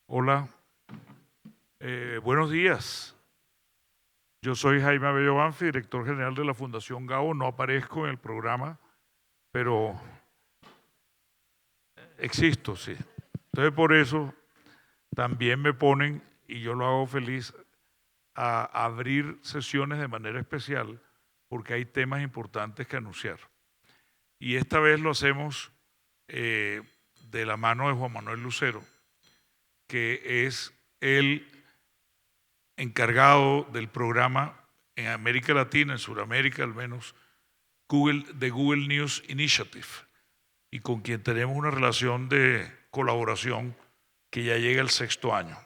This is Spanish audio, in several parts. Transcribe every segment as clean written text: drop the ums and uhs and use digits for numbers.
Hola, buenos días. Yo soy Jaime Abello Banfi, director general de la Fundación Gabo. No aparezco en el programa, pero existo, sí. Entonces por eso también me ponen, y yo lo hago feliz, a abrir sesiones de manera especial porque hay temas importantes que anunciar. Y esta vez lo hacemos eh, de la mano de Juan Manuel Lucero, que es el encargado del programa en América Latina, en Sudamérica al menos, de Google News Initiative, y con quien tenemos una relación de colaboración que ya llega al 6.º año.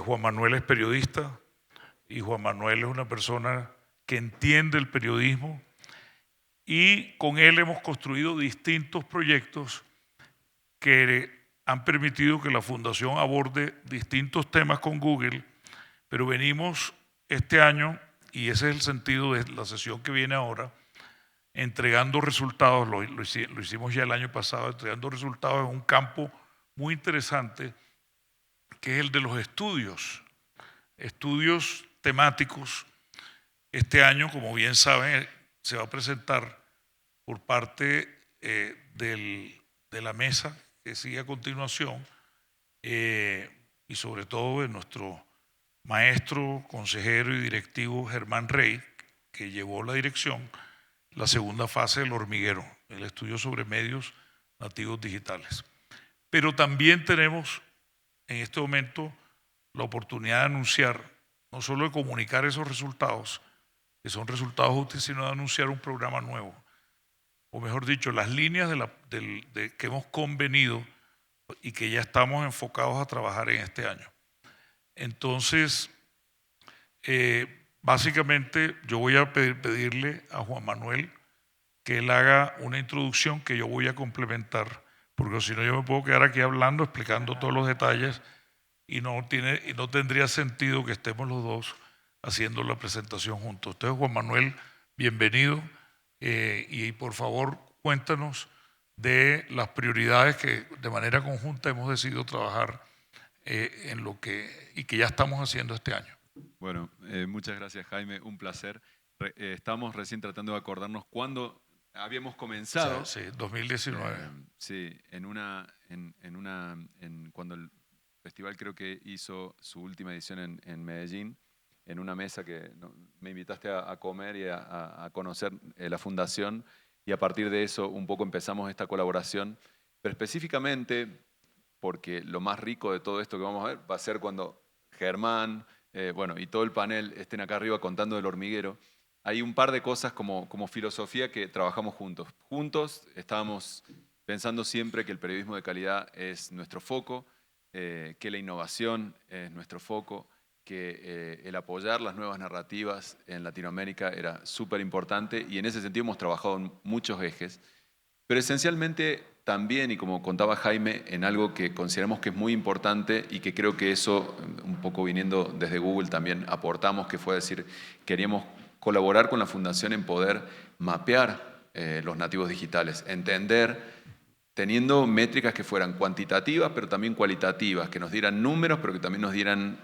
Juan Manuel es periodista y Juan Manuel es una persona que entiende el periodismo, y con él hemos construido distintos proyectos que han permitido que la Fundación aborde distintos temas con Google, pero venimos este año, y ese es el sentido de la sesión que viene ahora, entregando resultados. Lo hicimos ya el año pasado, entregando resultados en un campo muy interesante, que es el de los estudios temáticos. Este año, como bien saben, se va a presentar por parte de la mesa que sigue a continuación, y sobre todo de nuestro maestro, consejero y directivo Germán Rey, que llevó la dirección, la segunda fase del hormiguero, el estudio sobre medios nativos digitales. Pero también tenemos en este momento la oportunidad de anunciar, no solo de comunicar esos resultados, que son resultados útiles, sino de anunciar un programa nuevo, o mejor dicho, las líneas que hemos convenido y que ya estamos enfocados a trabajar en este año. Entonces, básicamente yo voy a pedirle a Juan Manuel que él haga una introducción que yo voy a complementar, porque si no yo me puedo quedar aquí hablando, explicando todos los detalles, y no tendría sentido que estemos los dos haciendo la presentación juntos. Entonces, Juan Manuel, bienvenido, y por favor cuéntanos de las prioridades que de manera conjunta hemos decidido trabajar y que ya estamos haciendo este año. Bueno, muchas gracias, Jaime, un placer. Estamos recién tratando de acordarnos cuándo habíamos comenzado. Sí, 2019. Sí, cuando el festival creo que hizo su última edición en Medellín, en una mesa que me invitaste a comer y a conocer la fundación, y a partir de eso un poco empezamos esta colaboración, pero específicamente porque lo más rico de todo esto que vamos a ver va a ser cuando Germán, bueno, y todo el panel estén acá arriba contando del hormiguero. Hay un par de cosas como filosofía que trabajamos juntos. Juntos estábamos pensando siempre que el periodismo de calidad es nuestro foco, que la innovación es nuestro foco, que el apoyar las nuevas narrativas en Latinoamérica era súper importante, y en ese sentido hemos trabajado en muchos ejes. Pero esencialmente también, y como contaba Jaime, en algo que consideramos que es muy importante y que creo que eso, un poco viniendo desde Google, también aportamos, que fue decir, queríamos colaborar con la Fundación en poder mapear los nativos digitales, entender, teniendo métricas que fueran cuantitativas, pero también cualitativas, que nos dieran números, pero que también nos dieran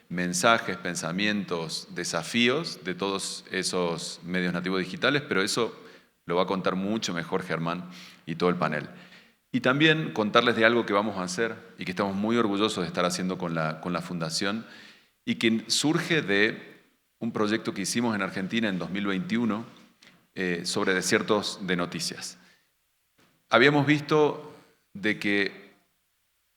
mensajes, pensamientos, desafíos de todos esos medios nativos digitales, pero eso lo va a contar mucho mejor Germán y todo el panel. Y también contarles de algo que vamos a hacer y que estamos muy orgullosos de estar haciendo con la Fundación, y que surge de un proyecto que hicimos en Argentina en 2021 sobre desiertos de noticias. Habíamos visto de que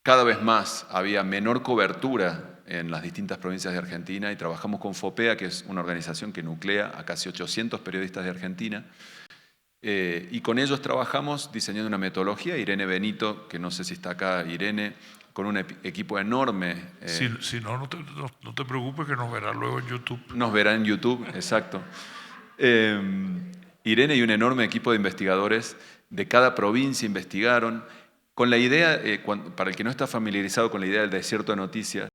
cada vez más había menor cobertura en las distintas provincias de Argentina, y trabajamos con FOPEA, que es una organización que nuclea a casi 800 periodistas de Argentina, y con ellos trabajamos diseñando una metodología. Irene Benito, que no sé si está acá, Irene, con un equipo enorme. Si no, no te preocupes, que nos verá luego en YouTube. Nos verá en YouTube, exacto. Irene y un enorme equipo de investigadores de cada provincia investigaron con la idea, para el que no está familiarizado con la idea del desierto de noticias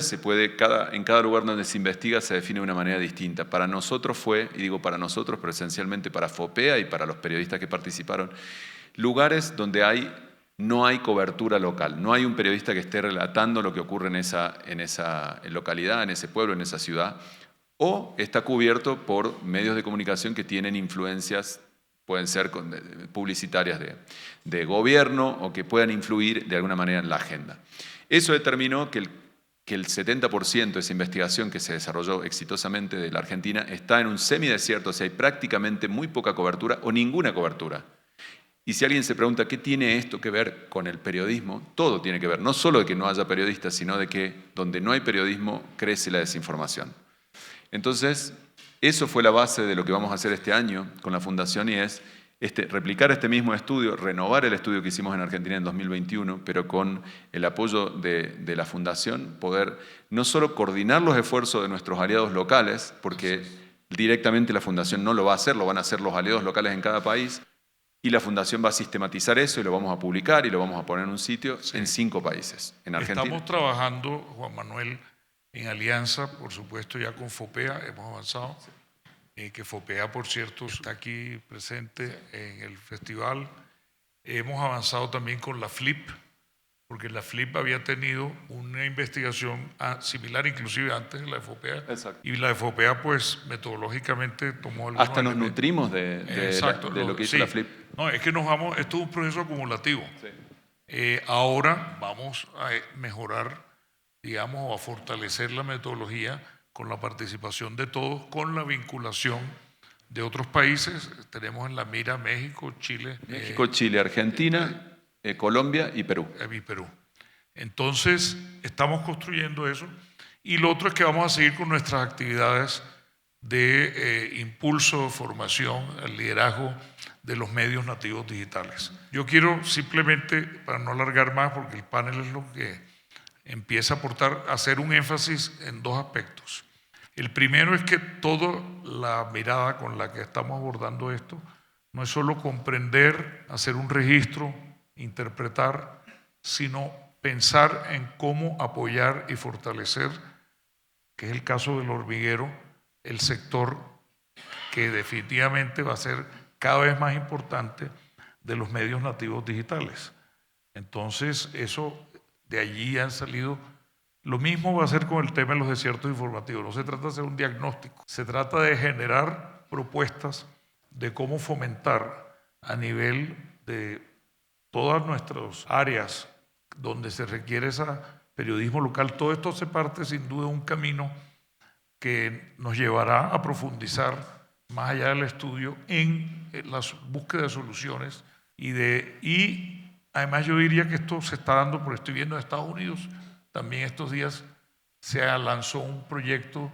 se puede, en cada lugar donde se investiga se define de una manera distinta. Para nosotros fue, y digo para nosotros, pero esencialmente para FOPEA y para los periodistas que participaron, lugares donde hay no hay cobertura local, no hay un periodista que esté relatando lo que ocurre en esa localidad, en ese pueblo, en esa ciudad, o está cubierto por medios de comunicación que tienen influencias, pueden ser publicitarias de gobierno o que puedan influir de alguna manera en la agenda. Eso determinó que el 70% de esa investigación que se desarrolló exitosamente de la Argentina está en un semidesierto, o sea, hay prácticamente muy poca cobertura o ninguna cobertura. Y si alguien se pregunta qué tiene esto que ver con el periodismo, todo tiene que ver, no solo de que no haya periodistas, sino de que donde no hay periodismo crece la desinformación. Entonces, eso fue la base de lo que vamos a hacer este año con la Fundación y es replicar este mismo estudio, renovar el estudio que hicimos en Argentina en 2021, pero con el apoyo de la Fundación, poder no solo coordinar los esfuerzos de nuestros aliados locales, porque directamente la Fundación no lo va a hacer, lo van a hacer los aliados locales en cada país, y la Fundación va a sistematizar eso y lo vamos a publicar y lo vamos a poner en un sitio en 5 países. En Argentina. Estamos trabajando, Juan Manuel, en alianza, por supuesto, ya con FOPEA, hemos avanzado. Que FOPEA, por cierto, está aquí presente en el festival. Hemos avanzado también con la FLIP, porque la FLIP había tenido una investigación similar, inclusive antes de la de FOPEA. Exacto. Y la de FOPEA, pues, metodológicamente tomó el... Hasta nos nutrimos de lo que hizo la FLIP. No, es que esto es un proceso acumulativo. Sí. Ahora vamos a mejorar, digamos, o a fortalecer la metodología con la participación de todos, con la vinculación de otros países. Tenemos en la mira México, Chile. Chile, Argentina, Colombia y Perú. Entonces, estamos construyendo eso. Y lo otro es que vamos a seguir con nuestras actividades de impulso, formación, el liderazgo de los medios nativos digitales. Yo quiero simplemente, para no alargar más, porque el panel es lo que empieza a aportar, hacer un énfasis en 2 aspectos. El primero es que toda la mirada con la que estamos abordando esto no es solo comprender, hacer un registro, interpretar, sino pensar en cómo apoyar y fortalecer, que es el caso del hormiguero, el sector que definitivamente va a ser cada vez más importante de los medios nativos digitales. Entonces, de allí han salido. Lo mismo va a ser con el tema de los desiertos informativos. No se trata de hacer un diagnóstico, se trata de generar propuestas de cómo fomentar a nivel de todas nuestras áreas donde se requiere ese periodismo local. Todo esto hace parte sin duda de un camino que nos llevará a profundizar más allá del estudio en la búsqueda de soluciones y además yo diría que esto se está dando, porque estoy viendo en Estados Unidos, también estos días se lanzó un proyecto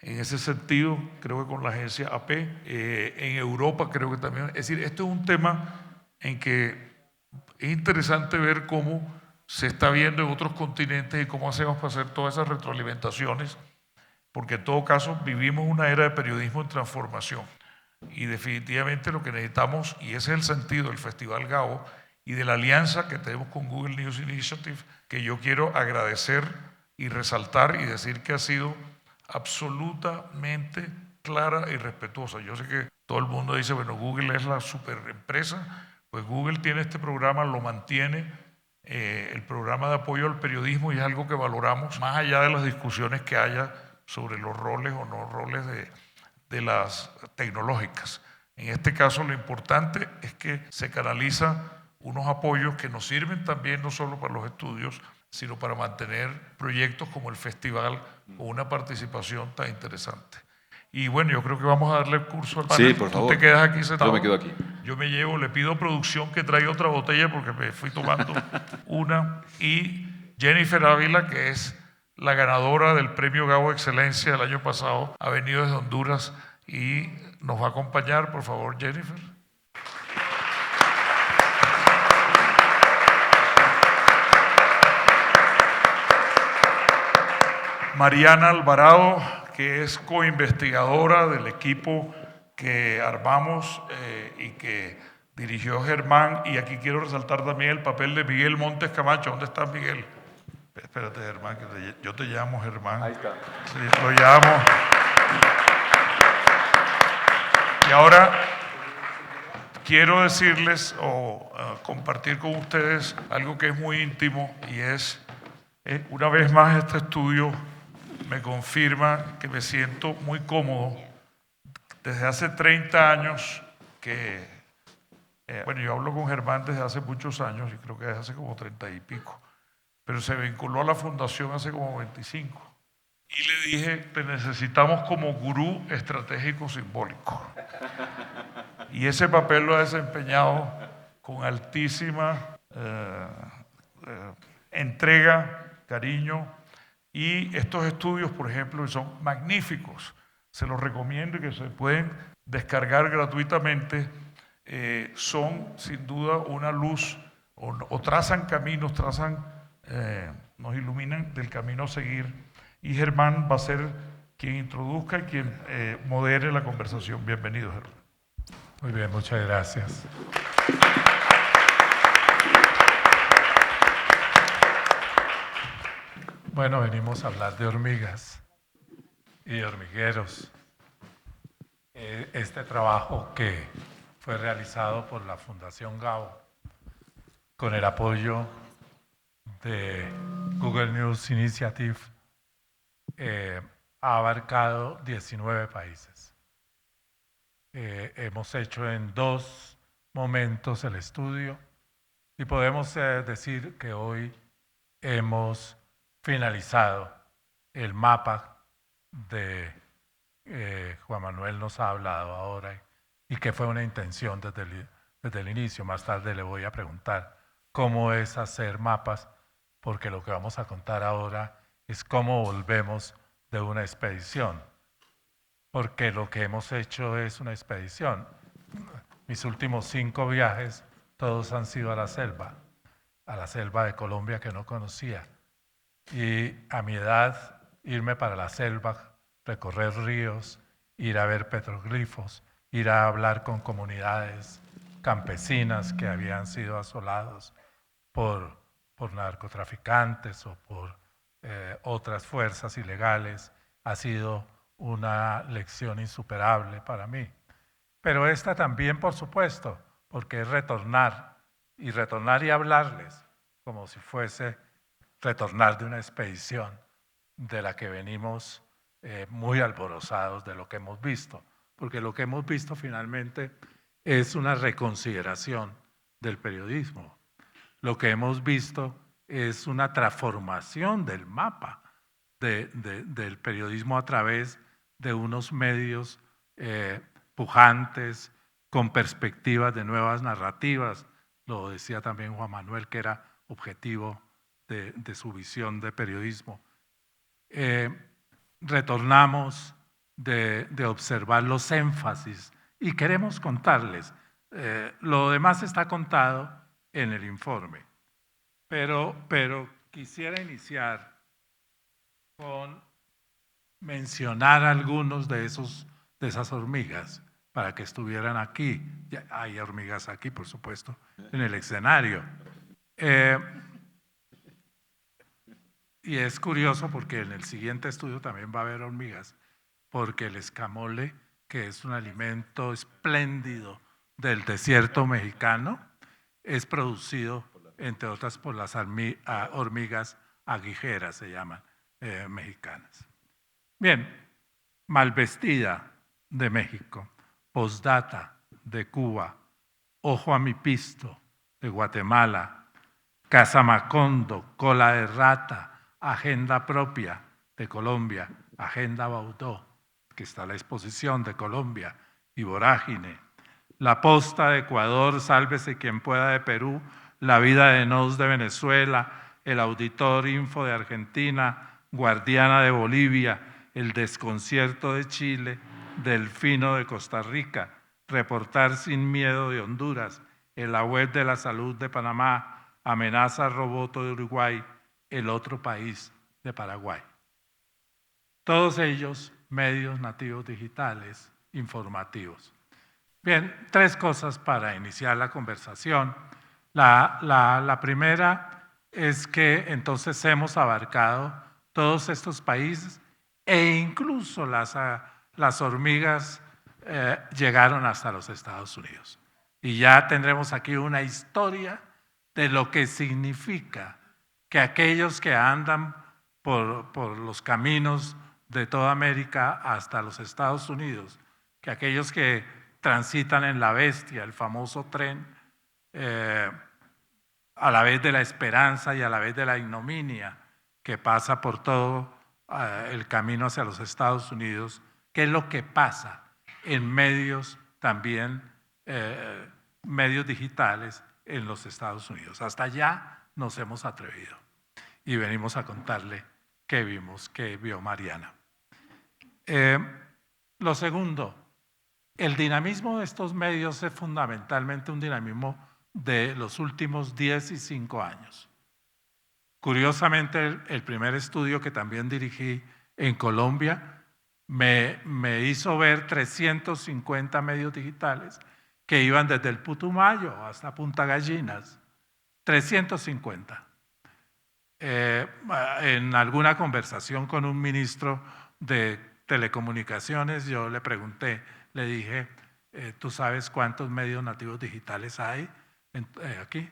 en ese sentido, creo que con la agencia AP, en Europa creo que también. Es decir, esto es un tema en que es interesante ver cómo se está viendo en otros continentes y cómo hacemos para hacer todas esas retroalimentaciones, porque en todo caso vivimos una era de periodismo en transformación y definitivamente lo que necesitamos, y ese es el sentido del Festival Gao y de la alianza que tenemos con Google News Initiative, que yo quiero agradecer y resaltar y decir que ha sido absolutamente clara y respetuosa. Yo sé que todo el mundo dice, bueno, Google es la super empresa, pues Google tiene este programa, lo mantiene, el programa de apoyo al periodismo, y es algo que valoramos, más allá de las discusiones que haya sobre los roles o no roles de las tecnológicas. En este caso lo importante es que se canaliza unos apoyos que nos sirven también no solo para los estudios, sino para mantener proyectos como el festival con una participación tan interesante. Y bueno, yo creo que vamos a darle el curso al panel. Sí, por favor. Tú te quedas aquí sentado. Yo me quedo aquí. Yo me llevo, le pido a producción que traiga otra botella porque me fui tomando una. Y Jennifer Ávila, que es la ganadora del Premio Gao Excelencia del año pasado, ha venido desde Honduras y nos va a acompañar. Por favor, Jennifer. Mariana Alvarado, que es coinvestigadora del equipo que armamos y que dirigió Germán. Y aquí quiero resaltar también el papel de Miguel Montes Camacho. ¿Dónde está Miguel? Espérate, Germán, que yo te llamo Germán. Ahí está. Sí, lo llamo. Y ahora quiero decirles o compartir con ustedes algo que es muy íntimo y es, una vez más este estudio me confirma que me siento muy cómodo. Desde hace 30 años que, bueno, yo hablo con Germán desde hace muchos años, y creo que desde hace como 30 y pico, pero se vinculó a la fundación hace como 25. Y le dije, te necesitamos como gurú estratégico simbólico. Y ese papel lo ha desempeñado con altísima entrega, cariño, y estos estudios, por ejemplo, que son magníficos, se los recomiendo y que se pueden descargar gratuitamente, son sin duda una luz o trazan caminos, nos iluminan del camino a seguir, y Germán va a ser quien introduzca y quien modere la conversación. Bienvenido, Germán. Muy bien, muchas gracias. Bueno, venimos a hablar de hormigas y de hormigueros. Este trabajo que fue realizado por la Fundación Gabo con el apoyo de Google News Initiative ha abarcado 19 países. Hemos hecho en 2 momentos el estudio y podemos decir que hoy hemos finalizado el mapa de Juan Manuel nos ha hablado ahora y que fue una intención desde el inicio. Más tarde le voy a preguntar cómo es hacer mapas, porque lo que vamos a contar ahora es cómo volvemos de una expedición, porque lo que hemos hecho es una expedición. Mis últimos 5 viajes, todos han sido a la selva de Colombia que no conocía. Y a mi edad, irme para la selva, recorrer ríos, ir a ver petroglifos, ir a hablar con comunidades campesinas que habían sido asolados por narcotraficantes o por otras fuerzas ilegales, ha sido una lección insuperable para mí. Pero esta también, por supuesto, porque es retornar y hablarles como si fuese retornar de una expedición de la que venimos muy alborozados de lo que hemos visto, porque lo que hemos visto finalmente es una reconsideración del periodismo. Lo que hemos visto es una transformación del mapa del periodismo a través de unos medios pujantes, con perspectivas de nuevas narrativas. Lo decía también Juan Manuel, que era objetivo de su visión de periodismo. Retornamos de observar los énfasis y queremos contarles. Lo demás está contado en el informe, pero quisiera iniciar con mencionar algunos de esas hormigas para que estuvieran aquí. Ya hay hormigas aquí, por supuesto, en el escenario. Y es curioso porque en el siguiente estudio también va a haber hormigas, porque el escamole, que es un alimento espléndido del desierto mexicano, es producido, entre otras, por las hormigas aguijeras, se llaman, mexicanas. Bien, Malvestida de México, Postdata de Cuba, Ojo a mi pisto de Guatemala, Casamacondo, Cola de Rata, Agenda Propia de Colombia, Agenda Baudó, que está la exposición de Colombia, y Vorágine, La Posta de Ecuador, Sálvese quien pueda de Perú, La vida de Nos de Venezuela, El Auditor Info de Argentina, Guardiana de Bolivia, El Desconcierto de Chile, Delfino de Costa Rica, Reportar sin Miedo de Honduras, en la Web de la Salud de Panamá, Amenaza Roboto de Uruguay, El Otro País de Paraguay. Todos ellos medios nativos digitales informativos. Bien, 3 cosas para iniciar la conversación. La primera es que entonces hemos abarcado todos estos países e incluso las hormigas llegaron hasta los Estados Unidos. Y ya tendremos aquí una historia de lo que significa que aquellos que andan por los caminos de toda América hasta los Estados Unidos, que aquellos que transitan en la bestia, el famoso tren, a la vez de la esperanza y a la vez de la ignominia, que pasa por todo el camino hacia los Estados Unidos, qué es lo que pasa en medios también, medios digitales en los Estados Unidos. Hasta allá nos hemos atrevido y venimos a contarle qué vimos, qué vio Mariana. Lo segundo, el dinamismo de estos medios es fundamentalmente un dinamismo de los últimos 10 y 5 años. Curiosamente, el primer estudio que también dirigí en Colombia me hizo ver 350 medios digitales que iban desde el Putumayo hasta Punta Gallinas, 350. En alguna conversación con un ministro de Telecomunicaciones, yo le pregunté, le dije, ¿tú sabes cuántos medios nativos digitales hay aquí?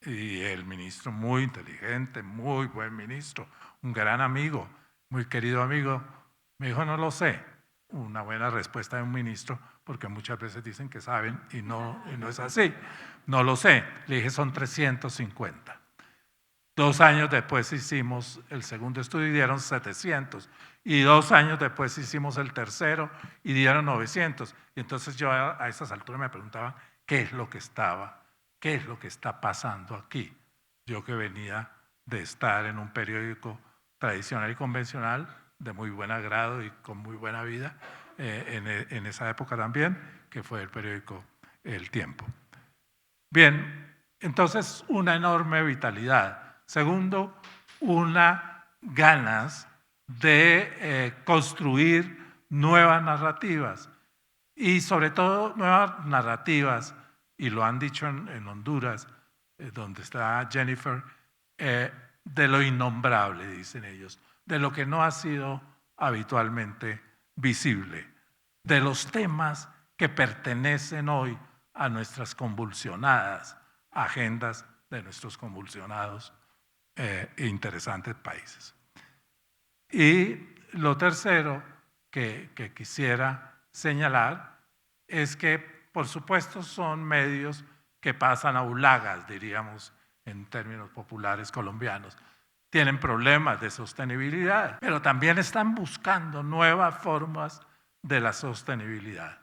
Y el ministro, muy inteligente, muy buen ministro, un gran amigo, muy querido amigo, me dijo, no lo sé. Una buena respuesta de un ministro, porque muchas veces dicen que saben y no es así. No lo sé. Le dije, son 350. 2 años después hicimos el segundo estudio y dieron 700. Y 2 años después hicimos el tercero y dieron 900. Y entonces yo a esas alturas me preguntaba qué es lo que está pasando aquí. Yo que venía de estar en un periódico tradicional y convencional, de muy buen agrado y con muy buena vida, en esa época también, que fue el periódico El Tiempo. Bien, entonces una enorme vitalidad. Segundo, una ganas de construir nuevas narrativas y sobre todo nuevas narrativas, y lo han dicho en Honduras, donde está Jennifer, de lo innombrable, dicen ellos, de lo que no ha sido habitualmente visible, de los temas que pertenecen hoy a nuestras convulsionadas agendas de nuestros convulsionados e interesantes países. Y lo tercero que quisiera señalar es que, por supuesto, son medios que pasan a ulagas, diríamos en términos populares colombianos. Tienen problemas de sostenibilidad, pero también están buscando nuevas formas de la sostenibilidad.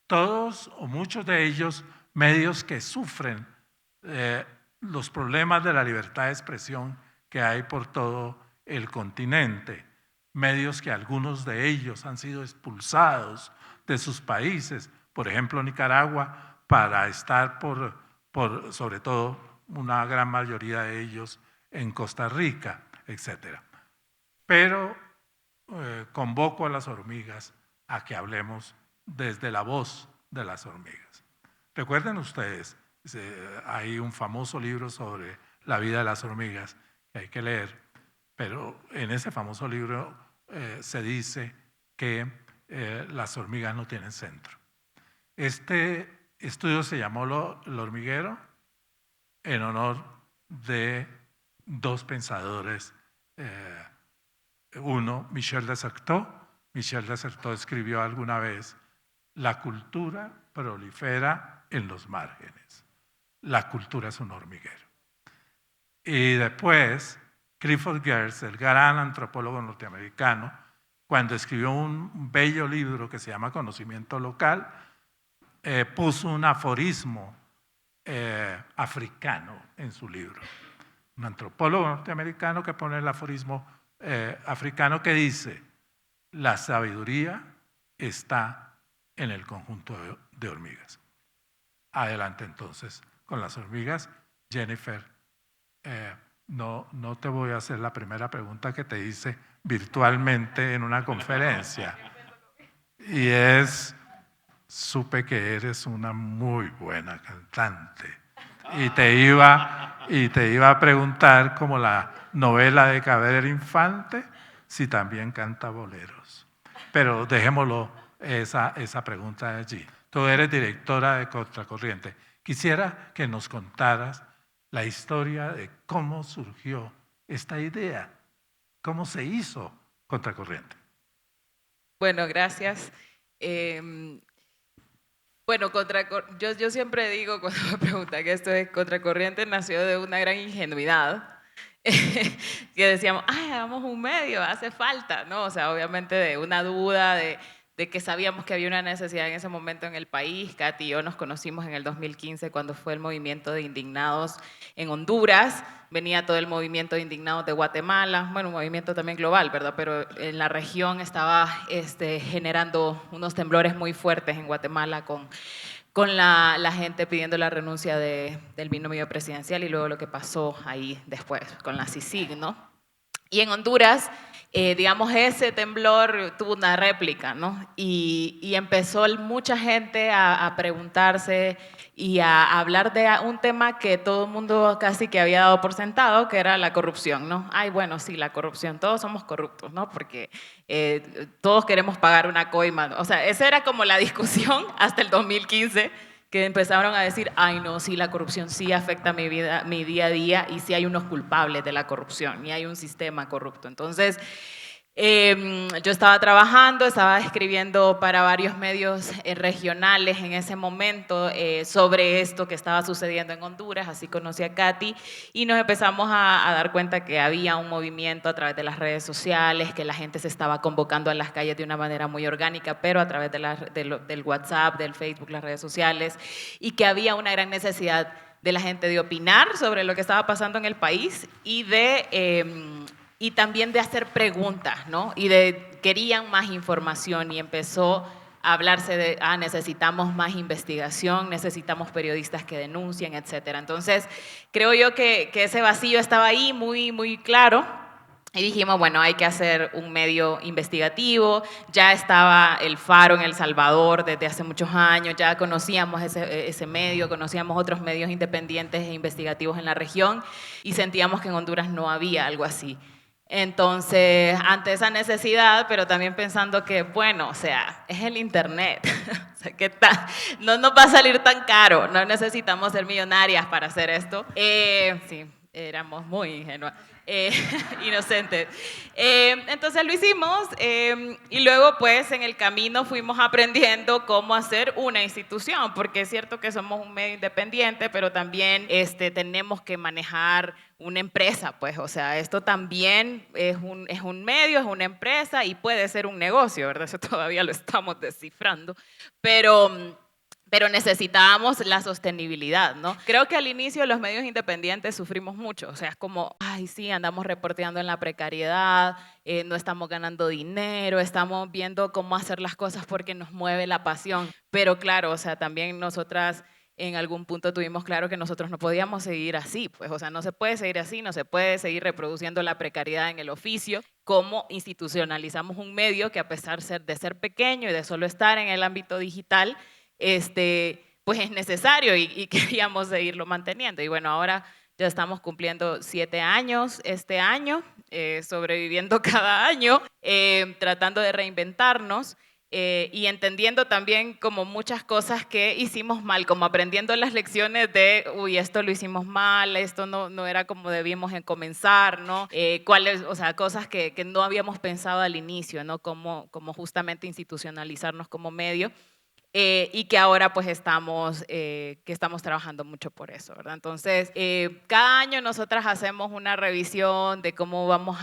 Todos o muchos de ellos medios que sufren los problemas de la libertad de expresión que hay por todo el continente, medios que algunos de ellos han sido expulsados de sus países, por ejemplo Nicaragua, para estar sobre todo una gran mayoría de ellos en Costa Rica, etc. Pero convoco a las hormigas a que hablemos desde la voz de las hormigas. Recuerden ustedes, hay un famoso libro sobre la vida de las hormigas que hay que leer, pero en ese famoso libro se dice que las hormigas no tienen centro. Este estudio se llamó El hormiguero en honor de 2 pensadores. Uno, Michel de Certeau. Michel de Certeau escribió alguna vez: la cultura prolifera en los márgenes. La cultura es un hormiguero. Y después, Clifford Geertz, el gran antropólogo norteamericano, cuando escribió un bello libro que se llama Conocimiento Local, puso un aforismo africano en su libro. Un antropólogo norteamericano que pone el aforismo africano que dice: la sabiduría está en el conjunto de hormigas. Adelante entonces con las hormigas. Jennifer, no te voy a hacer la primera pregunta que te hice virtualmente en una conferencia. Y supe que eres una muy buena cantante. Y te iba a preguntar, como la novela de Cabrera Infante, si también canta boleros. Pero dejémoslo esa pregunta allí. Tú eres directora de Contracorriente. Quisiera que nos contaras la historia de cómo surgió esta idea, cómo se hizo Contracorriente. Bueno, gracias. Bueno, yo siempre digo cuando me preguntan que esto es Contracorriente, nació de una gran ingenuidad. Que decíamos, ay, hagamos un medio, hace falta, ¿no? O sea, obviamente de una duda, de que sabíamos que había una necesidad en ese momento en el país. Katy y yo nos conocimos en el 2015 cuando fue el movimiento de indignados en Honduras. Venía todo el movimiento de indignados de Guatemala, bueno, un movimiento también global, ¿verdad? Pero en la región estaba generando unos temblores muy fuertes en Guatemala con la gente pidiendo la renuncia del binomio presidencial y luego lo que pasó ahí después con la CICIG, ¿no? Y en Honduras, digamos, ese temblor tuvo una réplica, ¿no? Y empezó mucha gente a preguntarse y a hablar de un tema que todo el mundo casi que había dado por sentado, que era la corrupción, ¿no? Ay, bueno, sí, la corrupción, todos somos corruptos, ¿no? Porque todos queremos pagar una coima, ¿no? O sea, esa era como la discusión hasta el 2015, que empezaron a decir, ay no, sí, la corrupción sí afecta mi vida, mi día a día, y sí hay unos culpables de la corrupción y hay un sistema corrupto. Entonces, yo estaba trabajando, estaba escribiendo para varios medios regionales en ese momento sobre esto que estaba sucediendo en Honduras, así conocí a Katy y nos empezamos a dar cuenta que había un movimiento a través de las redes sociales, que la gente se estaba convocando a las calles de una manera muy orgánica, pero a través del WhatsApp, del Facebook, las redes sociales, y que había una gran necesidad de la gente de opinar sobre lo que estaba pasando en el país y también de hacer preguntas, ¿no? Querían más información y empezó a hablarse de, necesitamos más investigación, necesitamos periodistas que denuncien, etcétera. Entonces, creo yo que ese vacío estaba ahí muy, muy claro. Y dijimos, bueno, hay que hacer un medio investigativo. Ya estaba El Faro en El Salvador desde hace muchos años, ya conocíamos ese medio, conocíamos otros medios independientes e investigativos en la región y sentíamos que en Honduras no había algo así. Entonces, ante esa necesidad, pero también pensando que, bueno, o sea, es el internet, o sea, ¿qué tal? No nos va a salir tan caro, no necesitamos ser millonarias para hacer esto. Sí, éramos muy ingenuas. Inocentes. Entonces lo hicimos y luego pues en el camino fuimos aprendiendo cómo hacer una institución, porque es cierto que somos un medio independiente, pero también tenemos que manejar una empresa, pues, o sea, esto también es un medio, es una empresa y puede ser un negocio, ¿verdad? Eso todavía lo estamos descifrando, pero necesitábamos la sostenibilidad, ¿no? Creo que al inicio los medios independientes sufrimos mucho, o sea, es como, ay, sí, andamos reporteando en la precariedad, no estamos ganando dinero, estamos viendo cómo hacer las cosas porque nos mueve la pasión, pero claro, o sea, también nosotras en algún punto tuvimos claro que nosotros no podíamos seguir así, pues, o sea, no se puede seguir así, no se puede seguir reproduciendo la precariedad en el oficio. Cómo institucionalizamos un medio que a pesar de ser pequeño y de solo estar en el ámbito digital, pues es necesario y queríamos seguirlo manteniendo. Y bueno, ahora ya estamos cumpliendo 7 años este año, sobreviviendo cada año, tratando de reinventarnos y entendiendo también como muchas cosas que hicimos mal, como aprendiendo las lecciones de, uy, esto lo hicimos mal, esto no era como debíamos comenzar, ¿no? O sea, cosas que no habíamos pensado al inicio, ¿no? Como justamente institucionalizarnos como medio. Y que ahora pues estamos trabajando mucho por eso, ¿verdad? Entonces, cada año nosotras hacemos una revisión de cómo vamos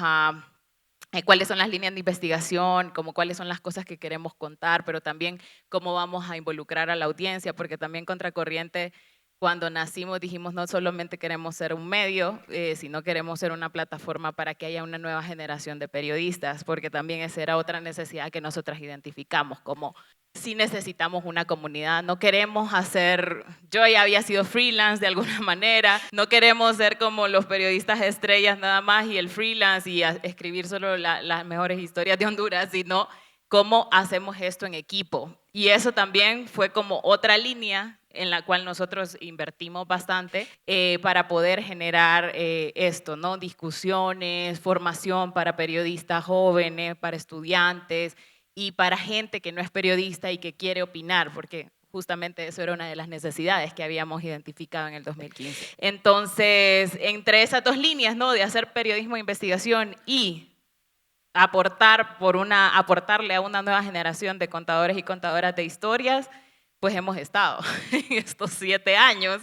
cuáles son las líneas de investigación, como cuáles son las cosas que queremos contar, pero también cómo vamos a involucrar a la audiencia, porque también Contracorriente, cuando nacimos dijimos no solamente queremos ser un medio, sino queremos ser una plataforma para que haya una nueva generación de periodistas, porque también esa era otra necesidad que nosotras identificamos, como sí necesitamos una comunidad, no queremos yo ya había sido freelance de alguna manera, no queremos ser como los periodistas estrellas nada más y el freelance y escribir solo las mejores historias de Honduras, sino cómo hacemos esto en equipo. Y eso también fue como otra línea en la cual nosotros invertimos bastante para poder generar esto, ¿no? Discusiones, formación para periodistas jóvenes, para estudiantes, y para gente que no es periodista y que quiere opinar, porque justamente eso era una de las necesidades que habíamos identificado en el 2015. Entonces, entre esas dos líneas, ¿no? De hacer periodismo de investigación y aportarle a una nueva generación de contadores y contadoras de historias, pues hemos estado en estos 7 años,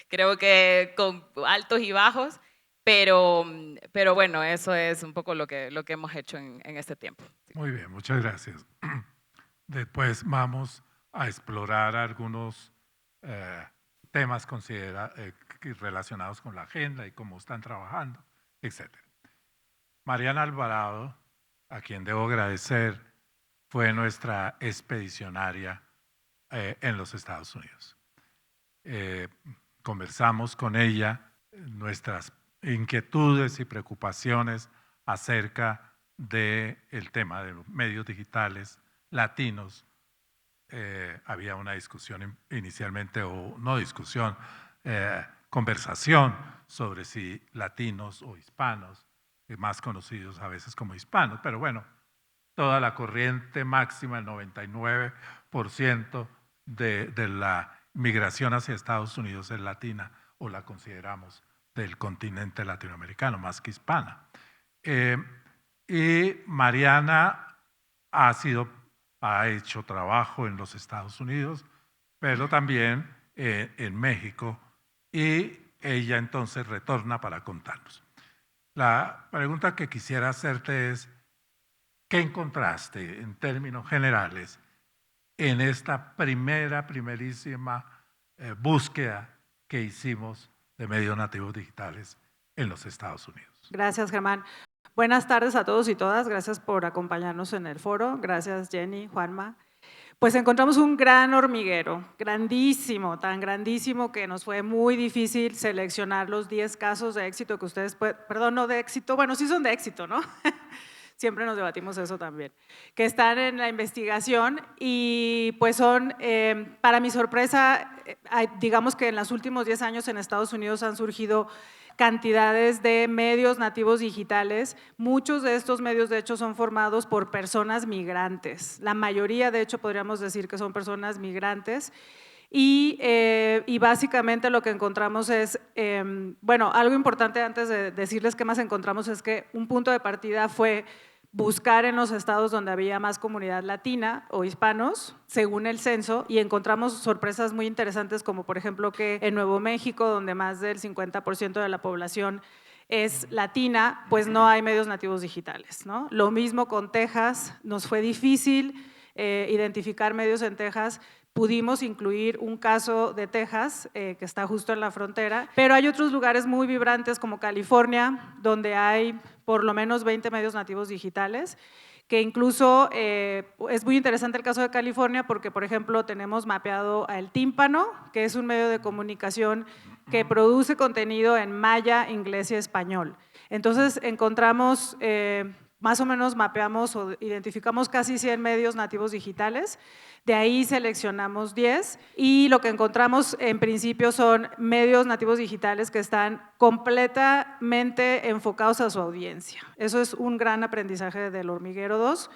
creo que con altos y bajos, pero bueno, eso es un poco lo que hemos hecho en este tiempo. Muy bien, muchas gracias. Después vamos a explorar algunos temas relacionados con la agenda y cómo están trabajando, etc. Mariana Alvarado, a quien debo agradecer, fue nuestra expedicionaria en los Estados Unidos. Conversamos con ella nuestras inquietudes y preocupaciones acerca del tema de los medios digitales latinos. Había una discusión inicialmente, o no discusión, conversación sobre si latinos o hispanos, más conocidos a veces como hispanos, pero bueno, toda la corriente máxima, el 99% de la migración hacia Estados Unidos es latina, o la consideramos del continente latinoamericano, más que hispana. Y Mariana ha hecho trabajo en los Estados Unidos, pero también en México, y ella entonces retorna para contarnos. La pregunta que quisiera hacerte es, ¿qué encontraste en términos generales en esta primerísima búsqueda que hicimos de medios nativos digitales en los Estados Unidos? Gracias, Germán. Buenas tardes a todos y todas. Gracias por acompañarnos en el foro. Gracias, Jenny, Juanma. Pues encontramos un gran hormiguero, grandísimo, tan grandísimo que nos fue muy difícil seleccionar los 10 casos de éxito que ustedes perdón, no de éxito, bueno, sí son de éxito, ¿no? Siempre nos debatimos eso también, que están en la investigación y pues son, para mi sorpresa, digamos que en los últimos 10 años en Estados Unidos han surgido cantidades de medios nativos digitales. Muchos de estos medios, de hecho, son formados por personas migrantes. La mayoría, de hecho, podríamos decir que son personas migrantes. Y básicamente lo que encontramos es, bueno, algo importante antes de decirles qué más encontramos es que un punto de partida fue buscar en los estados donde había más comunidad latina o hispanos, según el censo, y encontramos sorpresas muy interesantes, como por ejemplo que en Nuevo México, donde más del 50% de la población es latina, pues no hay medios nativos digitales, ¿no? Lo mismo con Texas, nos fue difícil identificar medios en Texas. Pudimos incluir un caso de Texas, que está justo en la frontera, pero hay otros lugares muy vibrantes como California, donde hay por lo menos 20 medios nativos digitales, que incluso es muy interesante el caso de California porque, por ejemplo, tenemos mapeado a El Tímpano, que es un medio de comunicación que produce contenido en maya, inglés y español. Entonces, encontramos, más o menos mapeamos o identificamos casi 100 medios nativos digitales. De ahí seleccionamos 10 y lo que encontramos en principio son medios nativos digitales que están completamente enfocados a su audiencia. Eso es un gran aprendizaje del Hormiguero 2.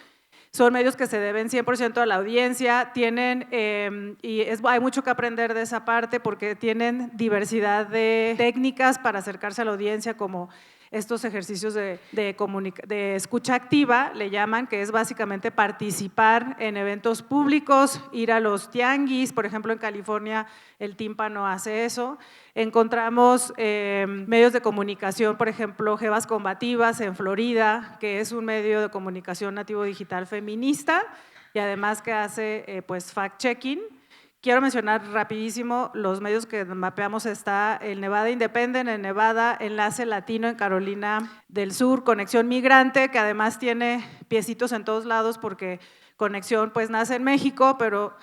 Son medios que se deben 100% a la audiencia, tienen, hay mucho que aprender de esa parte porque tienen diversidad de técnicas para acercarse a la audiencia, como estos ejercicios de escucha activa, le llaman, que es básicamente participar en eventos públicos, ir a los tianguis, por ejemplo en California El Tímpano hace eso. Encontramos medios de comunicación, por ejemplo Jevas Combativas en Florida, que es un medio de comunicación nativo digital feminista y además que hace pues fact-checking. Quiero mencionar rapidísimo los medios que mapeamos. Está el Nevada Independent en Nevada, Enlace Latino en Carolina del Sur, Conexión Migrante, que además tiene piecitos en todos lados porque Conexión pues nace en México, pero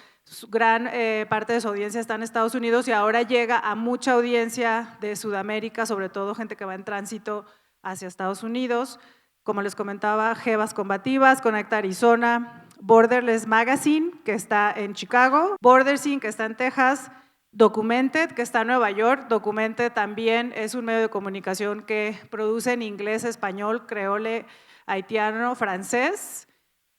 gran parte de su audiencia está en Estados Unidos y ahora llega a mucha audiencia de Sudamérica, sobre todo gente que va en tránsito hacia Estados Unidos. Como les comentaba, Jevas Combativas, Conecta Arizona, Borderless Magazine, que está en Chicago, Bordersyn, que está en Texas, Documented, que está en Nueva York. Documented también es un medio de comunicación que produce en inglés, español, creole, haitiano, francés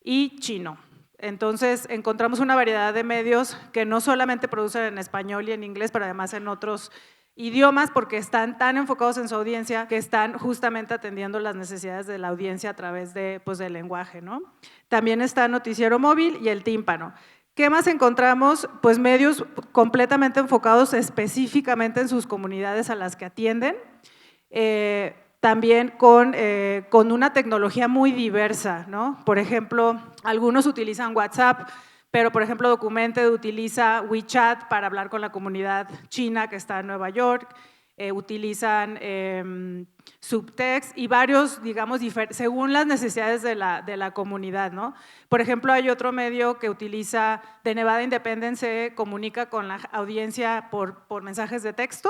y chino. Entonces, encontramos una variedad de medios que no solamente producen en español y en inglés, pero además en otros idiomas, porque están tan enfocados en su audiencia que están justamente atendiendo las necesidades de la audiencia a través de, pues, del lenguaje, ¿no? También está Noticiero Móvil y El Tímpano. ¿Qué más encontramos? Pues medios completamente enfocados específicamente en sus comunidades a las que atienden, también con una tecnología muy diversa, ¿no? Por ejemplo, algunos utilizan WhatsApp, pero por ejemplo Documented utiliza WeChat para hablar con la comunidad china que está en Nueva York, utilizan Subtext y varios, digamos, según las necesidades de la comunidad, ¿no? Por ejemplo, hay otro medio que utiliza, de Nevada Independent, se comunica con la audiencia por mensajes de texto,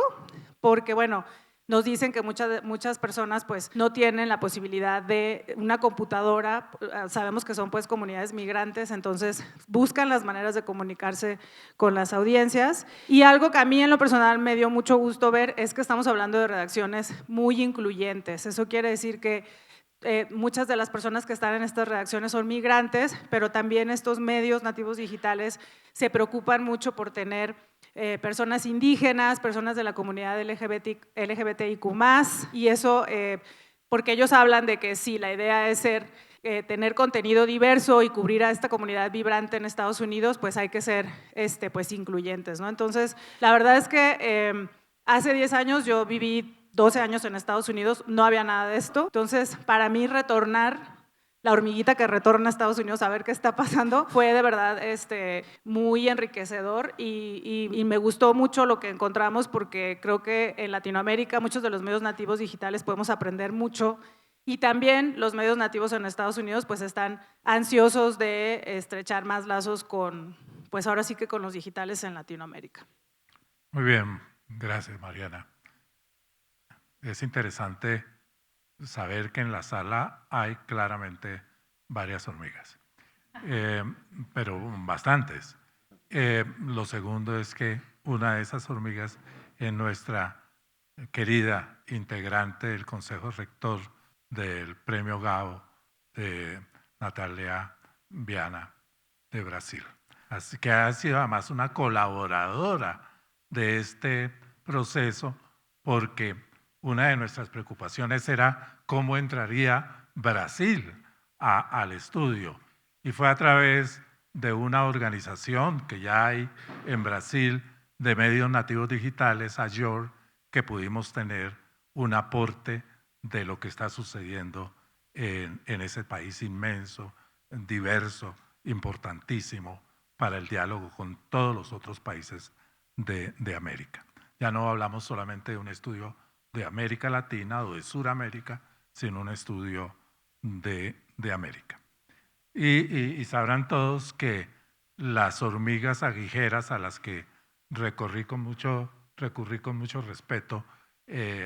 porque bueno, nos dicen que muchas personas pues no tienen la posibilidad de una computadora, sabemos que son pues comunidades migrantes, entonces buscan las maneras de comunicarse con las audiencias. Y algo que a mí en lo personal me dio mucho gusto ver es que estamos hablando de redacciones muy incluyentes. Eso quiere decir que muchas de las personas que están en estas redacciones son migrantes, pero también estos medios nativos digitales se preocupan mucho por tener personas indígenas, personas de la comunidad LGBTIQ+, y eso porque ellos hablan de que sí, la idea es tener contenido diverso y cubrir a esta comunidad vibrante en Estados Unidos, pues hay que ser pues incluyentes, ¿no? Entonces, la verdad es que hace 10 años yo viví 12 años en Estados Unidos, no había nada de esto. Entonces, para mí retornar, la hormiguita que retorna a Estados Unidos a ver qué está pasando, fue de verdad muy enriquecedor y me gustó mucho lo que encontramos porque creo que en Latinoamérica muchos de los medios nativos digitales podemos aprender mucho y también los medios nativos en Estados Unidos pues están ansiosos de estrechar más lazos con, pues ahora sí que con los digitales en Latinoamérica. Muy bien, gracias Mariana. Es interesante saber que en la sala hay claramente varias hormigas, pero bastantes. Lo segundo es que una de esas hormigas es nuestra querida integrante del Consejo Rector del Premio Gao de Natalia Viana de Brasil. Así que ha sido además una colaboradora de este proceso porque una de nuestras preocupaciones era cómo entraría Brasil al estudio. Y fue a través de una organización que ya hay en Brasil de medios nativos digitales, Azure, que pudimos tener un aporte de lo que está sucediendo en ese país inmenso, diverso, importantísimo para el diálogo con todos los otros países de América. Ya no hablamos solamente de un estudio de América Latina o de Suramérica, sino un estudio de América. Y sabrán todos que las hormigas aguijeras a las que recurrí con mucho respeto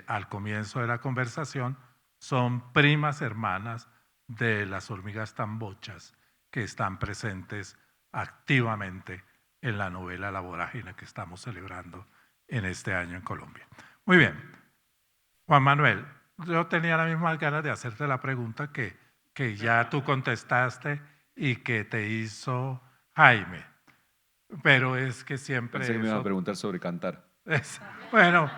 al comienzo de la conversación son primas hermanas de las hormigas tambochas que están presentes activamente en la novela La Vorágine que estamos celebrando en este año en Colombia. Muy bien. Juan Manuel, yo tenía las mismas ganas de hacerte la pregunta que ya tú contestaste y que te hizo Jaime, pero es que siempre… Pensé que me iba a preguntar sobre cantar. Bueno,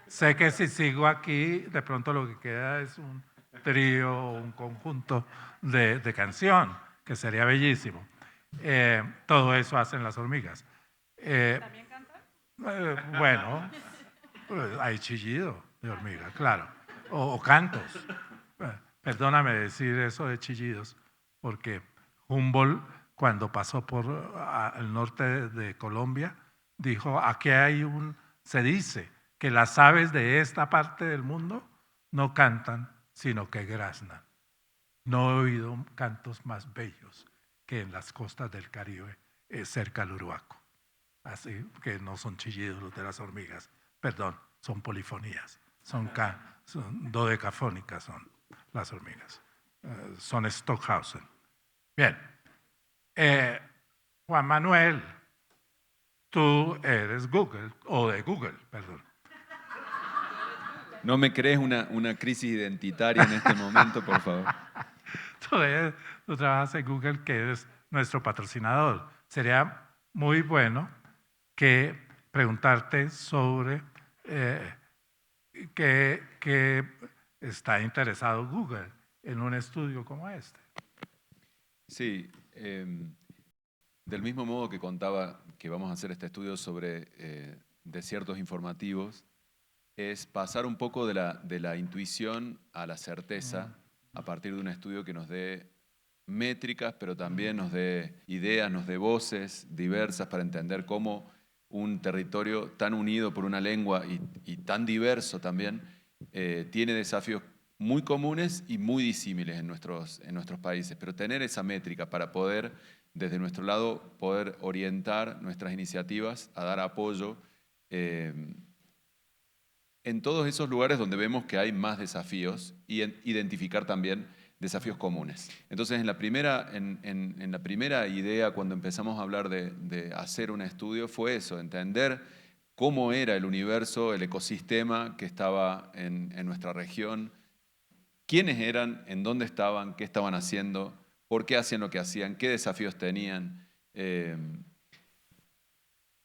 sé que si sigo aquí, de pronto lo que queda es un trío o un conjunto de canción, que sería bellísimo. Todo eso hacen las hormigas. ¿También cantan? Bueno, hay chillido de hormiga, claro, o cantos. Perdóname decir eso de chillidos, porque Humboldt, cuando pasó por el norte de Colombia, dijo, aquí se dice que las aves de esta parte del mundo no cantan, sino que graznan. No he oído cantos más bellos que en las costas del Caribe, cerca del Uruaco. Así que no son chillidos los de las hormigas, perdón, son polifonías, son dodecafónicas son las hormigas, son Stockhausen. Bien, Juan Manuel, tú eres Google, o de Google, perdón. ¿No me crees una crisis identitaria en este momento, por favor? Tú trabajas en Google, que eres nuestro patrocinador. Sería muy bueno que preguntarte sobre qué está interesado Google en un estudio como este. Sí, del mismo modo que contaba que vamos a hacer este estudio sobre desiertos informativos, es pasar un poco de la intuición a la certeza a partir de un estudio que nos dé métricas, pero también nos dé ideas, nos dé voces diversas para entender cómo un territorio tan unido por una lengua y tan diverso también tiene desafíos muy comunes y muy disímiles en nuestros países, pero tener esa métrica para poder, desde nuestro lado, poder orientar nuestras iniciativas a dar apoyo en todos esos lugares donde vemos que hay más desafíos y identificar también desafíos comunes. Entonces, en la primera idea, cuando empezamos a hablar de hacer un estudio, fue eso, entender cómo era el universo, el ecosistema que estaba en nuestra región, quiénes eran, en dónde estaban, qué estaban haciendo, por qué hacían lo que hacían, qué desafíos tenían.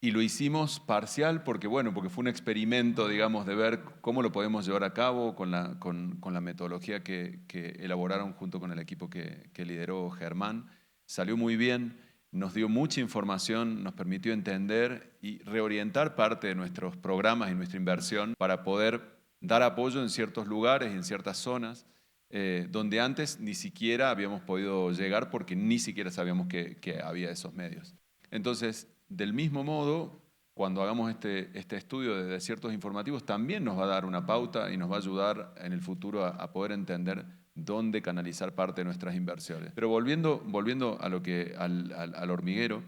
Y lo hicimos parcial porque fue un experimento, digamos, de ver cómo lo podemos llevar a cabo con la metodología que elaboraron junto con el equipo que lideró Germán. Salió muy bien, nos dio mucha información, nos permitió entender y reorientar parte de nuestros programas y nuestra inversión para poder dar apoyo en ciertos lugares y en ciertas zonas donde antes ni siquiera habíamos podido llegar porque ni siquiera sabíamos que había esos medios. Entonces, del mismo modo, cuando hagamos este estudio de desiertos informativos, también nos va a dar una pauta y nos va a ayudar en el futuro a poder entender dónde canalizar parte de nuestras inversiones. Pero volviendo al hormiguero,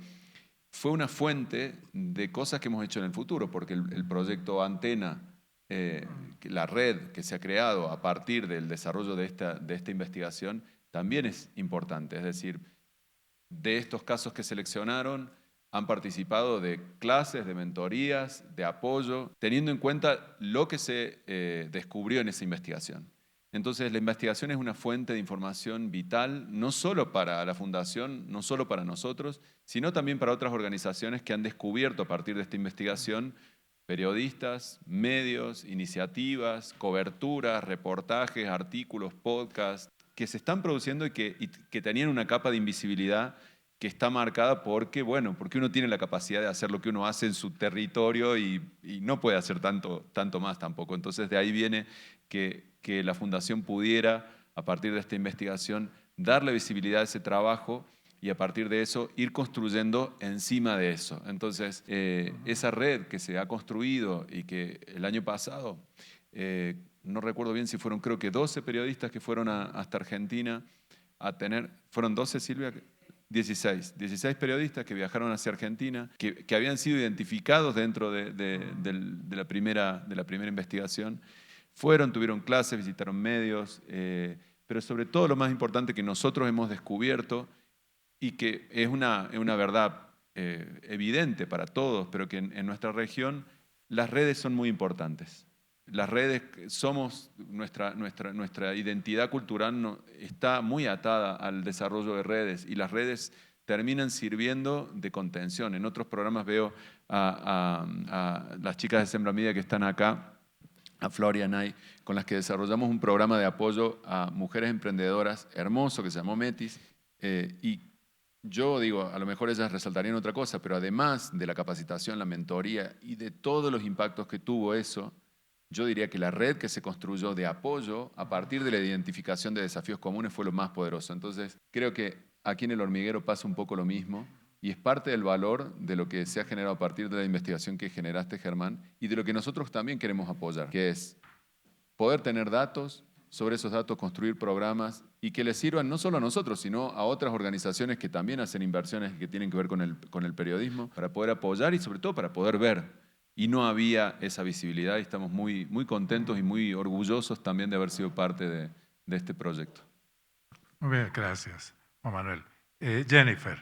fue una fuente de cosas que hemos hecho en el futuro, porque el proyecto Antena, la red que se ha creado a partir del desarrollo de esta investigación, también es importante. Es decir, de estos casos que seleccionaron, han participado de clases, de mentorías, de apoyo, teniendo en cuenta lo que se descubrió en esa investigación. Entonces, la investigación es una fuente de información vital, no solo para la Fundación, no solo para nosotros, sino también para otras organizaciones que han descubierto a partir de esta investigación periodistas, medios, iniciativas, coberturas, reportajes, artículos, podcasts, que se están produciendo y que tenían una capa de invisibilidad que está marcada porque uno tiene la capacidad de hacer lo que uno hace en su territorio y no puede hacer tanto más tampoco. Entonces, de ahí viene que la Fundación pudiera, a partir de esta investigación, darle visibilidad a ese trabajo y a partir de eso ir construyendo encima de eso. Entonces, esa red que se ha construido y que el año pasado, no recuerdo bien si fueron, creo que 12 periodistas que fueron hasta Argentina a tener, ¿fueron 12, Silvia? 16 periodistas que viajaron hacia Argentina, que habían sido identificados dentro de la primera investigación. Tuvieron clases, visitaron medios, pero sobre todo lo más importante que nosotros hemos descubierto y que es una verdad evidente para todos, pero que en nuestra región las redes son muy importantes. Las redes, nuestra identidad cultural está muy atada al desarrollo de redes y las redes terminan sirviendo de contención. En otros programas veo a las chicas de Sembra Media que están acá, a Floria Nay, con las que desarrollamos un programa de apoyo a mujeres emprendedoras hermoso que se llamó Metis. Y yo digo, a lo mejor ellas resaltarían otra cosa, pero además de la capacitación, la mentoría y de todos los impactos que tuvo eso, yo diría que la red que se construyó de apoyo a partir de la identificación de desafíos comunes fue lo más poderoso. Entonces, creo que aquí en el hormiguero pasa un poco lo mismo y es parte del valor de lo que se ha generado a partir de la investigación que generaste, Germán, y de lo que nosotros también queremos apoyar, que es poder tener datos, sobre esos datos construir programas y que les sirvan no solo a nosotros, sino a otras organizaciones que también hacen inversiones que tienen que ver con el periodismo, para poder apoyar y sobre todo para poder ver. Y no había esa visibilidad y estamos muy, muy contentos y muy orgullosos también de haber sido parte de este proyecto. Muy bien, gracias, Juan Manuel. Jennifer,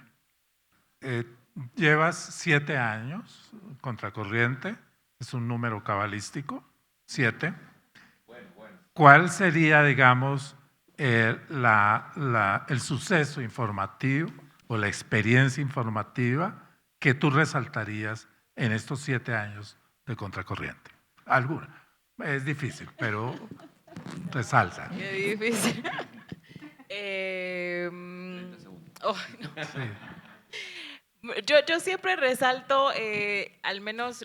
llevas 7 años contracorriente, es un número cabalístico, 7. ¿Cuál sería, digamos, el suceso informativo o la experiencia informativa que tú resaltarías en estos 7 años de Contracorriente? ¿Alguna? Es difícil, pero resalta. Qué difícil. Oh, no. Sí. Yo siempre resalto al menos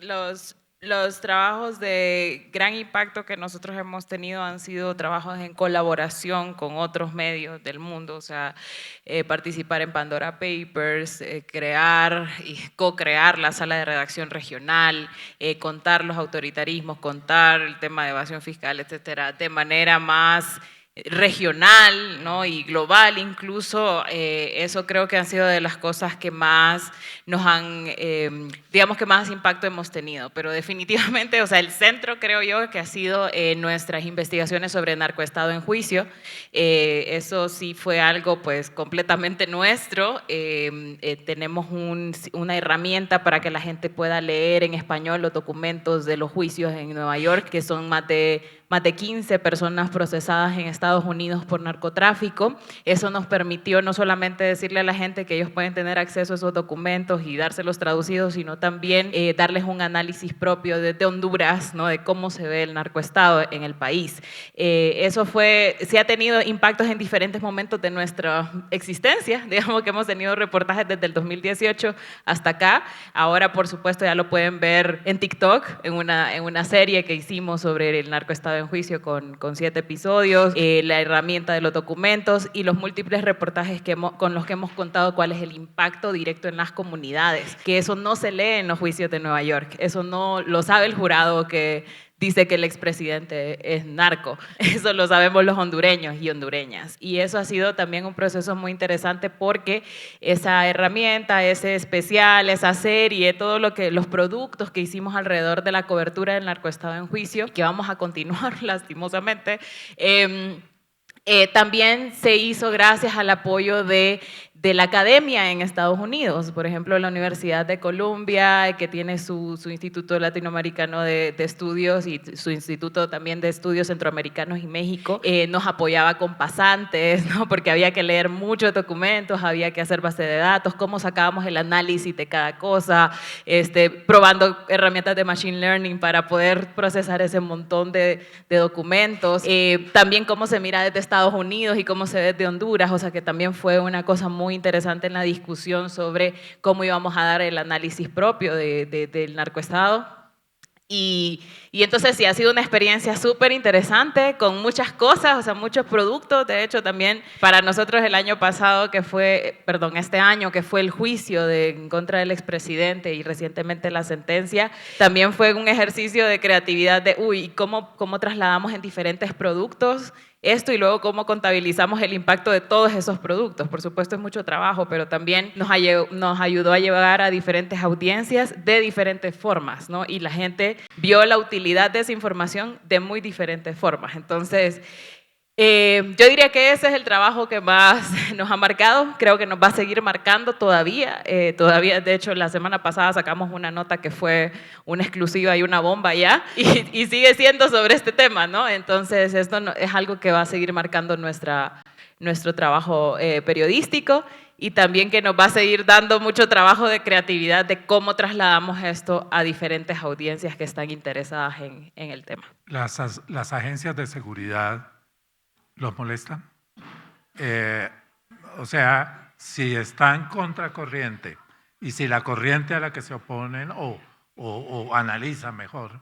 los trabajos de gran impacto que nosotros hemos tenido han sido trabajos en colaboración con otros medios del mundo, o sea, participar en Pandora Papers, crear y co-crear la sala de redacción regional, contar los autoritarismos, contar el tema de evasión fiscal, etcétera, de manera más regional, ¿no? Y global incluso, eso creo que han sido de las cosas que más nos han, digamos que más impacto hemos tenido, pero definitivamente, o sea, el centro creo yo que ha sido nuestras investigaciones sobre narcoestado en juicio, eso sí fue algo pues completamente nuestro, tenemos una herramienta para que la gente pueda leer en español los documentos de los juicios en Nueva York, que son más de 15 personas procesadas en Estados Unidos por narcotráfico. Eso nos permitió no solamente decirle a la gente que ellos pueden tener acceso a esos documentos y dárselos traducidos, sino también darles un análisis propio desde Honduras, ¿no? De cómo se ve el narcoestado en el país. Eso sí ha tenido impactos en diferentes momentos de nuestra existencia. Digamos que hemos tenido reportajes desde el 2018 hasta acá. Ahora, por supuesto, ya lo pueden ver en TikTok, en una serie que hicimos sobre el narcoestado en juicio con 7 episodios, la herramienta de los documentos y los múltiples reportajes con los que hemos contado cuál es el impacto directo en las comunidades, que eso no se lee en los juicios de Nueva York, eso no lo sabe el jurado que dice que el expresidente es narco, eso lo sabemos los hondureños y hondureñas, y eso ha sido también un proceso muy interesante porque esa herramienta, ese especial, esa serie, todo los productos que hicimos alrededor de la cobertura del narcoestado en juicio, que vamos a continuar lastimosamente, también se hizo gracias al apoyo de la academia en Estados Unidos, por ejemplo, la Universidad de Columbia, que tiene su Instituto Latinoamericano de Estudios y su Instituto también de Estudios Centroamericanos y México, nos apoyaba con pasantes, ¿no? Porque había que leer muchos documentos, había que hacer base de datos, cómo sacábamos el análisis de cada cosa, probando herramientas de Machine Learning para poder procesar ese montón de documentos, también cómo se mira desde Estados Unidos y cómo se ve desde Honduras, o sea que también fue una cosa muy interesante en la discusión sobre cómo íbamos a dar el análisis propio del narcoestado. Y entonces sí, ha sido una experiencia súper interesante con muchas cosas, o sea, muchos productos. De hecho, también para nosotros el año pasado, este año, que fue el juicio en contra del expresidente y recientemente la sentencia, también fue un ejercicio de creatividad de, ¿cómo trasladamos en diferentes productos esto y luego cómo contabilizamos el impacto de todos esos productos? Por supuesto es mucho trabajo, pero también nos ayudó a llegar a diferentes audiencias de diferentes formas, ¿no? Y la gente vio la utilidad de esa información de muy diferentes formas. Entonces, yo diría que ese es el trabajo que más nos ha marcado, creo que nos va a seguir marcando todavía, de hecho la semana pasada sacamos una nota que fue una exclusiva y una bomba ya, y sigue siendo sobre este tema, ¿no? Entonces esto es algo que va a seguir marcando nuestro trabajo periodístico y también que nos va a seguir dando mucho trabajo de creatividad de cómo trasladamos esto a diferentes audiencias que están interesadas en el tema. Las agencias de seguridad ¿los molestan? O sea, si están contracorriente y si la corriente a la que se oponen o analizan mejor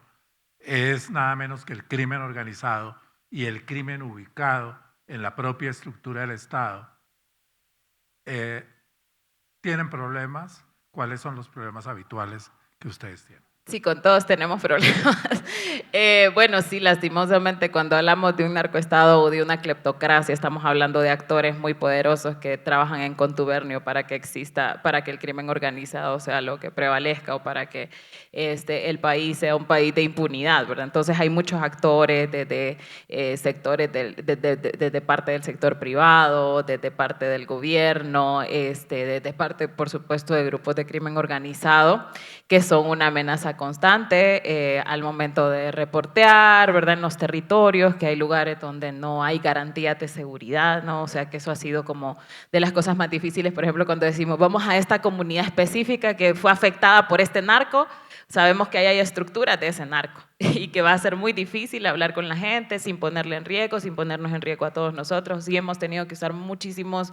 es nada menos que el crimen organizado y el crimen ubicado en la propia estructura del Estado, ¿tienen problemas? ¿Cuáles son los problemas habituales que ustedes tienen? Sí, con todos tenemos problemas. Bueno, sí, lastimosamente cuando hablamos de un narcoestado o de una cleptocracia, estamos hablando de actores muy poderosos que trabajan en contubernio para que el crimen organizado sea lo que prevalezca o para que el país sea un país de impunidad, ¿verdad? Entonces hay muchos actores desde sectores, desde parte del sector privado, desde parte del gobierno, desde parte, por supuesto, de grupos de crimen organizado que son una amenaza amenaza constante al momento de reportear, ¿verdad? En los territorios, que hay lugares donde no hay garantía de seguridad, ¿no? O sea, que eso ha sido como de las cosas más difíciles, por ejemplo, cuando decimos, vamos a esta comunidad específica que fue afectada por este narco, sabemos que ahí hay estructuras de ese narco y que va a ser muy difícil hablar con la gente sin ponerle en riesgo, sin ponernos en riesgo a todos nosotros. Sí hemos tenido que usar muchísimos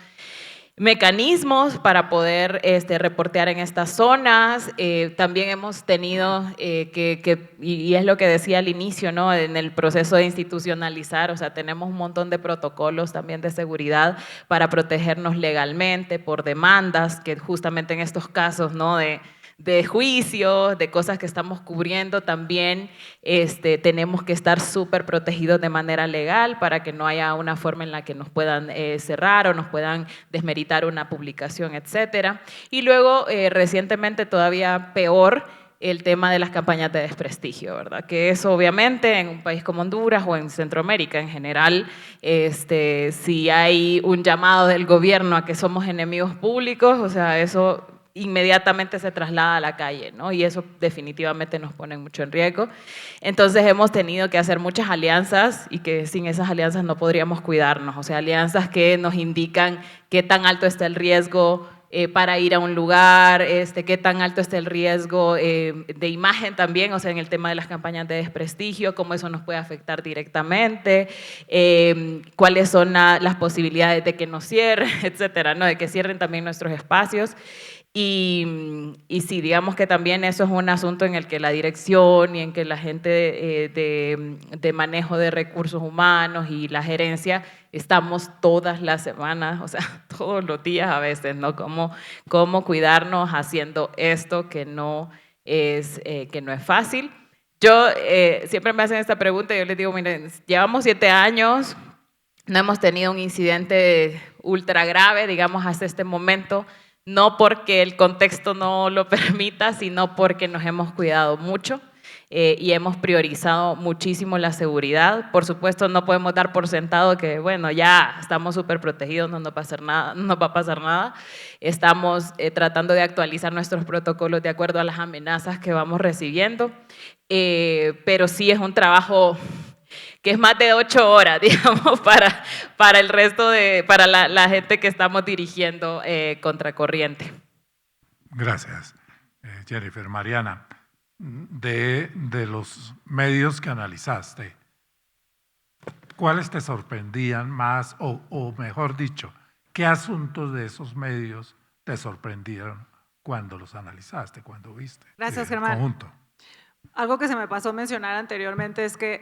mecanismos para poder reportear en estas zonas. También hemos tenido y es lo que decía al inicio, ¿no? En el proceso de institucionalizar, o sea, tenemos un montón de protocolos también de seguridad para protegernos legalmente por demandas, que justamente en estos casos, ¿no? de juicios, de cosas que estamos cubriendo, también tenemos que estar súper protegidos de manera legal para que no haya una forma en la que nos puedan cerrar o nos puedan desmeritar una publicación, etcétera. Y luego, recientemente, todavía peor, el tema de las campañas de desprestigio, ¿verdad? Que eso obviamente en un país como Honduras o en Centroamérica en general, si hay un llamado del gobierno a que somos enemigos públicos, o sea, eso inmediatamente se traslada a la calle, ¿no? Y eso definitivamente nos pone mucho en riesgo. Entonces hemos tenido que hacer muchas alianzas y que sin esas alianzas no podríamos cuidarnos, o sea, alianzas que nos indican qué tan alto está el riesgo para ir a un lugar, qué tan alto está el riesgo de imagen también, o sea, en el tema de las campañas de desprestigio, cómo eso nos puede afectar directamente, cuáles son las posibilidades de que nos cierren, etcétera, ¿no? De que cierren también nuestros espacios. Y sí, digamos que también eso es un asunto en el que la dirección y en que la gente de manejo de recursos humanos y la gerencia estamos todas las semanas, o sea, todos los días a veces, ¿no? Cómo cuidarnos haciendo esto que no es fácil. Yo siempre me hacen esta pregunta y yo les digo, miren, llevamos 7 años, no hemos tenido un incidente ultra grave, digamos, hasta este momento, no porque el contexto no lo permita, sino porque nos hemos cuidado mucho y hemos priorizado muchísimo la seguridad. Por supuesto, no podemos dar por sentado que, bueno, ya estamos súper protegidos, no nos va a pasar nada. Estamos tratando de actualizar nuestros protocolos de acuerdo a las amenazas que vamos recibiendo, pero sí es un trabajo que es más de 8 horas, digamos, para el resto para la gente que estamos dirigiendo Contracorriente. Gracias, Jennifer. Mariana, de los medios que analizaste, ¿cuáles te sorprendían más o mejor dicho, qué asuntos de esos medios te sorprendieron cuando los analizaste, cuando viste? Gracias, el Germán. Conjunto. Algo que se me pasó mencionar anteriormente es que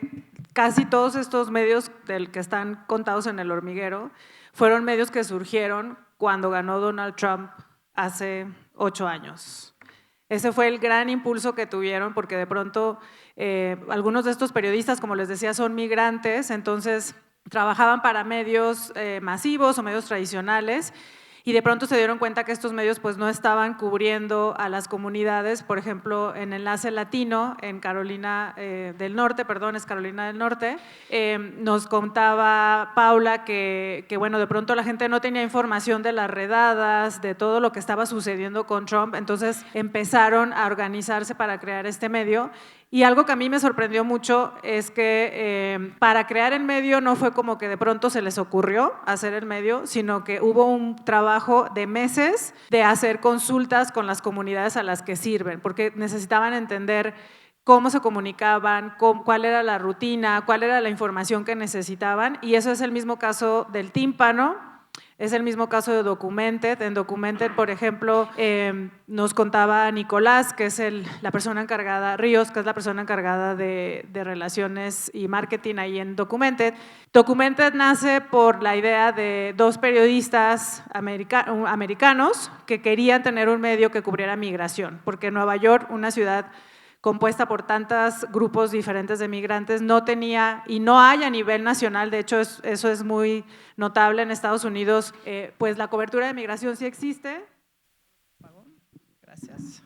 casi todos estos medios del que están contados en el hormiguero fueron medios que surgieron cuando ganó Donald Trump hace 8 años. Ese fue el gran impulso que tuvieron porque de pronto algunos de estos periodistas, como les decía, son migrantes, entonces trabajaban para medios masivos o medios tradicionales. Y de pronto se dieron cuenta que estos medios pues no estaban cubriendo a las comunidades, por ejemplo, en Enlace Latino, en Carolina del Norte, es Carolina del Norte, nos contaba Paula que bueno, de pronto la gente no tenía información de las redadas, de todo lo que estaba sucediendo con Trump, entonces empezaron a organizarse para crear este medio. Y algo que a mí me sorprendió mucho es que para crear el medio no fue como que de pronto se les ocurrió hacer el medio, sino que hubo un trabajo de meses de hacer consultas con las comunidades a las que sirven, porque necesitaban entender cómo se comunicaban, cuál era la rutina, cuál era la información que necesitaban, y eso es el mismo caso del Tímpano. Es el mismo caso de Documented. En Documented, por ejemplo, nos contaba Nicolás, que es la persona encargada, Ríos, que es la persona encargada de relaciones y marketing ahí en Documented. Documented nace por la idea de 2 periodistas americanos que querían tener un medio que cubriera migración, porque Nueva York, una ciudad compuesta por tantos grupos diferentes de migrantes, no tenía y no hay a nivel nacional, de hecho eso es muy notable en Estados Unidos, pues la cobertura de migración sí existe. Gracias.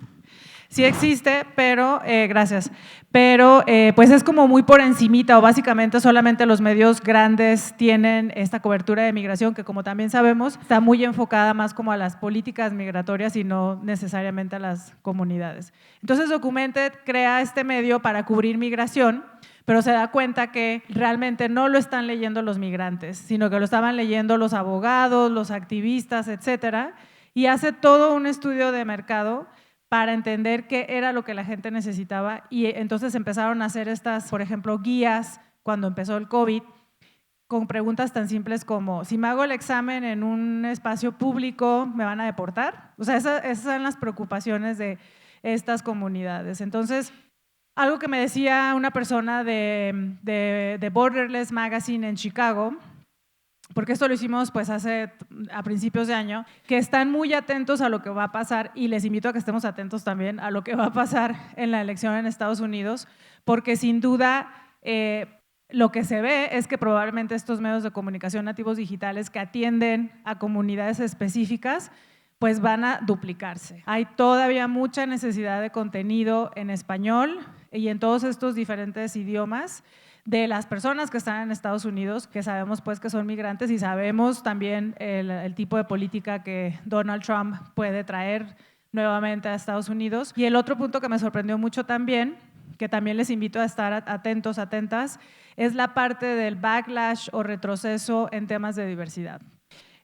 Sí existe, pero, gracias, pero pues es como muy por encimita o básicamente solamente los medios grandes tienen esta cobertura de migración que, como también sabemos, está muy enfocada más como a las políticas migratorias y no necesariamente a las comunidades. Entonces Documented crea este medio para cubrir migración, pero se da cuenta que realmente no lo están leyendo los migrantes, sino que lo estaban leyendo los abogados, los activistas, etcétera, y hace todo un estudio de mercado para entender qué era lo que la gente necesitaba, y entonces empezaron a hacer estas, por ejemplo, guías cuando empezó el COVID, con preguntas tan simples como, si me hago el examen en un espacio público, ¿me van a deportar? O sea, esas son las preocupaciones de estas comunidades. Entonces, algo que me decía una persona de Borderless Magazine en Chicago, porque esto lo hicimos pues a principios de año, que están muy atentos a lo que va a pasar, y les invito a que estemos atentos también a lo que va a pasar en la elección en Estados Unidos, porque sin duda lo que se ve es que probablemente estos medios de comunicación nativos digitales que atienden a comunidades específicas pues van a duplicarse. Hay todavía mucha necesidad de contenido en español y en todos estos diferentes idiomas de las personas que están en Estados Unidos, que sabemos pues que son migrantes, y sabemos también el tipo de política que Donald Trump puede traer nuevamente a Estados Unidos. Y el otro punto que me sorprendió mucho también, que también les invito a estar atentos, atentas, es la parte del backlash o retroceso en temas de diversidad.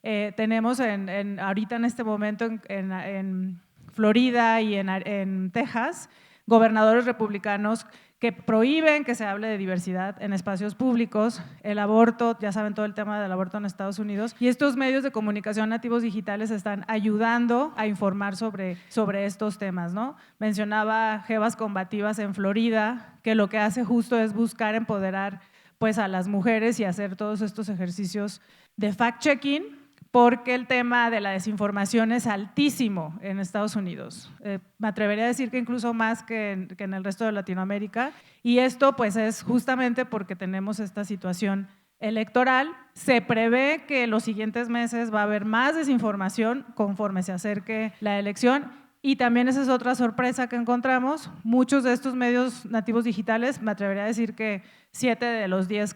Tenemos ahorita en este momento en Florida y en Texas, gobernadores republicanos que prohíben que se hable de diversidad en espacios públicos, el aborto, ya saben todo el tema del aborto en Estados Unidos, y estos medios de comunicación nativos digitales están ayudando a informar sobre estos temas, ¿no? Mencionaba Jevas Combativas en Florida, que lo que hace justo es buscar empoderar pues a las mujeres y hacer todos estos ejercicios de fact-checking, porque el tema de la desinformación es altísimo en Estados Unidos. Me atrevería a decir que incluso más que en el resto de Latinoamérica, y esto pues es justamente porque tenemos esta situación electoral. Se prevé que en los siguientes meses va a haber más desinformación conforme se acerque la elección, y también esa es otra sorpresa que encontramos. Muchos de estos medios nativos digitales, me atrevería a decir que 7 de los 10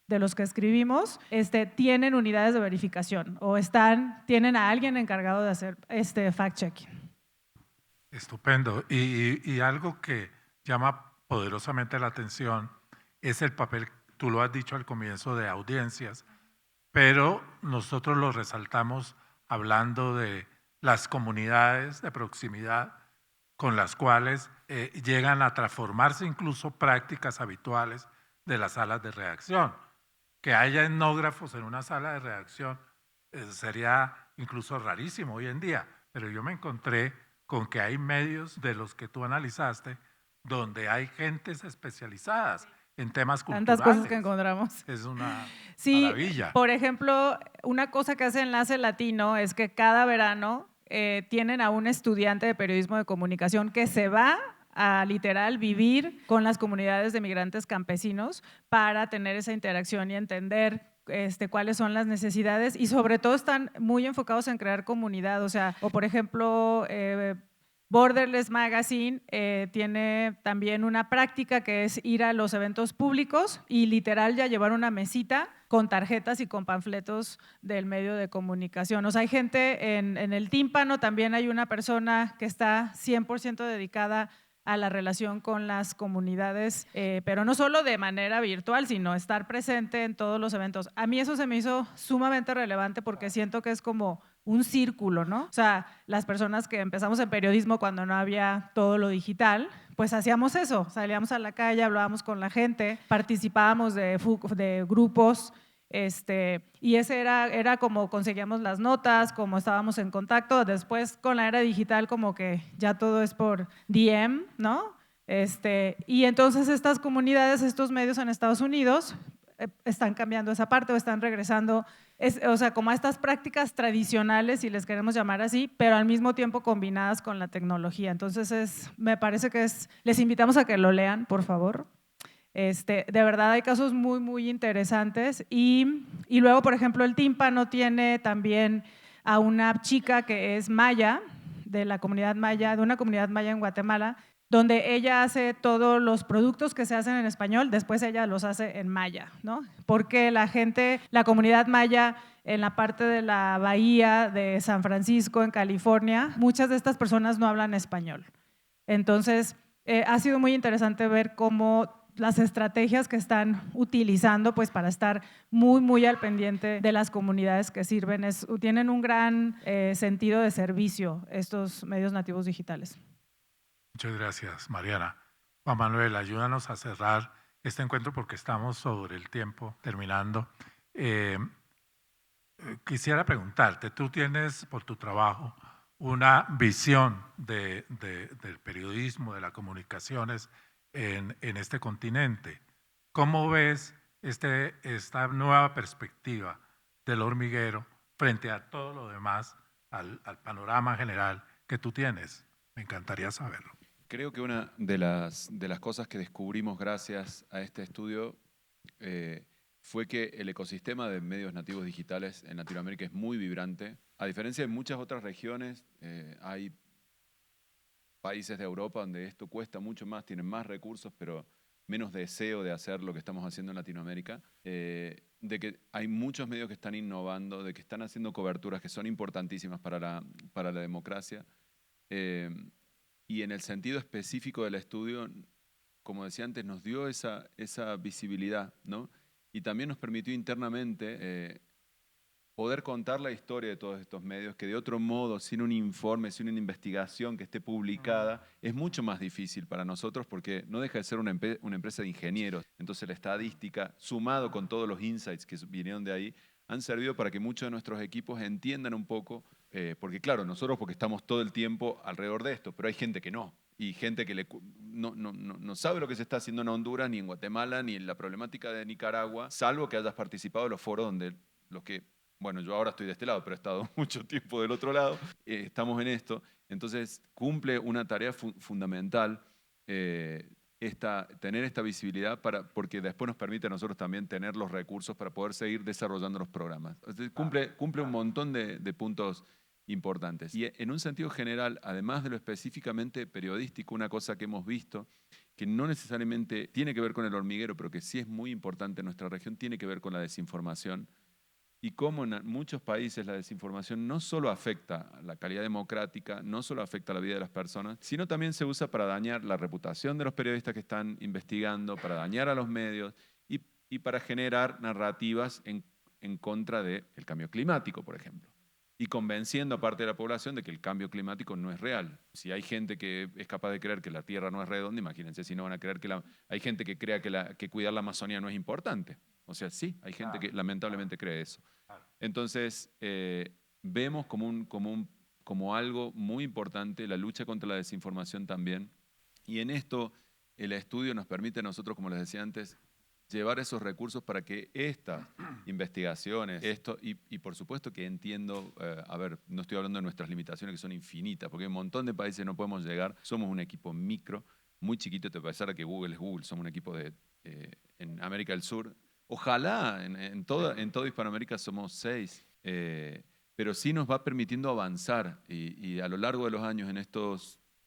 de los que escribimos, tienen unidades de verificación o tienen a alguien encargado de hacer fact-checking. Estupendo. Y algo que llama poderosamente la atención es el papel, tú lo has dicho al comienzo, de audiencias, pero nosotros lo resaltamos hablando de las comunidades de proximidad con las cuales llegan a transformarse incluso prácticas habituales de las salas de redacción. Que haya etnógrafos en una sala de redacción sería incluso rarísimo hoy en día, pero yo me encontré con que hay medios de los que tú analizaste donde hay gentes especializadas en temas culturales. Tantas cosas que encontramos. Es una Sí, maravilla. por ejemplo, una cosa que hace Enlace Latino es que cada verano tienen a un estudiante de periodismo de comunicación que se va a literal vivir con las comunidades de migrantes campesinos para tener esa interacción y entender cuáles son las necesidades, y sobre todo están muy enfocados en crear comunidad. O sea, o por ejemplo, Borderless Magazine tiene también una práctica que es ir a los eventos públicos y literal ya llevar una mesita con tarjetas y con panfletos del medio de comunicación. O sea, hay gente en el Tímpano, también hay una persona que está 100% dedicada a la relación con las comunidades, pero no solo de manera virtual, sino estar presente en todos los eventos. A mí eso se me hizo sumamente relevante porque siento que es como un círculo, ¿no? O sea, las personas que empezamos en periodismo cuando no había todo lo digital, pues hacíamos eso, salíamos a la calle, hablábamos con la gente, participábamos de grupos, y ese era como conseguíamos las notas, como estábamos en contacto. Después con la era digital como que ya todo es por DM, ¿no? Y entonces estas comunidades, estos medios en Estados Unidos están cambiando esa parte o están regresando, o sea, como a estas prácticas tradicionales, si les queremos llamar así, pero al mismo tiempo combinadas con la tecnología. Entonces me parece que les invitamos a que lo lean, por favor. De verdad hay casos muy, muy interesantes, y luego, por ejemplo, el Tímpano tiene también a una chica que es maya de la comunidad maya, de una comunidad maya en Guatemala, donde ella hace todos los productos que se hacen en español, después ella los hace en maya, ¿no? Porque la comunidad maya en la parte de la bahía de San Francisco, en California, muchas de estas personas no hablan español. Entonces, ha sido muy interesante ver cómo las estrategias que están utilizando pues, para estar muy al pendiente de las comunidades que sirven. Tienen un gran sentido de servicio estos medios nativos digitales. Muchas gracias, Mariana. Juan Manuel, ayúdanos a cerrar este encuentro porque estamos sobre el tiempo terminando. Quisiera preguntarte, tú tienes por tu trabajo una visión del periodismo, de las comunicaciones en este continente. ¿Cómo ves esta nueva perspectiva del hormiguero frente a todo lo demás, al panorama general que tú tienes? Me encantaría saberlo. Creo que una de las cosas que descubrimos gracias a este estudio fue que el ecosistema de medios nativos digitales en Latinoamérica es muy vibrante. A diferencia de muchas otras regiones, hay países de Europa donde esto cuesta mucho más, tienen más recursos, pero menos deseo de hacer lo que estamos haciendo en Latinoamérica, de que hay muchos medios que están innovando, de que están haciendo coberturas que son importantísimas para la democracia. Y en el sentido específico del estudio, como decía antes, nos dio esa visibilidad, ¿no? Y también nos permitió internamente poder contar la historia de todos estos medios, que de otro modo, sin un informe, sin una investigación que esté publicada, es mucho más difícil para nosotros porque no deja de ser una empresa de ingenieros. Entonces la estadística, sumado con todos los insights que vinieron de ahí, han servido para que muchos de nuestros equipos entiendan un poco, porque claro, nosotros porque estamos todo el tiempo alrededor de esto, pero hay gente que no. Y gente que no sabe lo que se está haciendo en Honduras, ni en Guatemala, ni en la problemática de Nicaragua, salvo que hayas participado en los foros donde los que, bueno, yo ahora estoy de este lado, pero he estado mucho tiempo del otro lado, estamos en esto. Entonces, cumple una tarea fundamental tener esta visibilidad porque después nos permite a nosotros también tener los recursos para poder seguir desarrollando los programas. Entonces, cumple un montón de puntos importantes. Y en un sentido general, además de lo específicamente periodístico, una cosa que hemos visto, que no necesariamente tiene que ver con el hormiguero, pero que sí es muy importante en nuestra región, tiene que ver con la desinformación. Y cómo en muchos países la desinformación no solo afecta a la calidad democrática, no solo afecta a la vida de las personas, sino también se usa para dañar la reputación de los periodistas que están investigando, para dañar a los medios y para generar narrativas en contra del cambio climático, por ejemplo. Y convenciendo a parte de la población de que el cambio climático no es real. Si hay gente que es capaz de creer que la Tierra no es redonda, imagínense si no van a creer hay gente que crea que cuidar la Amazonía no es importante. O sea, sí, hay gente que lamentablemente cree eso. Entonces, vemos como algo muy importante la lucha contra la desinformación también. Y en esto, el estudio nos permite a nosotros, como les decía antes, llevar esos recursos para que estas investigaciones, y por supuesto que entiendo, a ver, no estoy hablando de nuestras limitaciones que son infinitas, porque hay un montón de países no podemos llegar, somos un equipo micro, muy chiquito, te parece que Google es Google, somos un equipo en América del Sur. Ojalá en toda Hispanoamérica somos 6, pero sí nos va permitiendo avanzar y a lo largo de los años,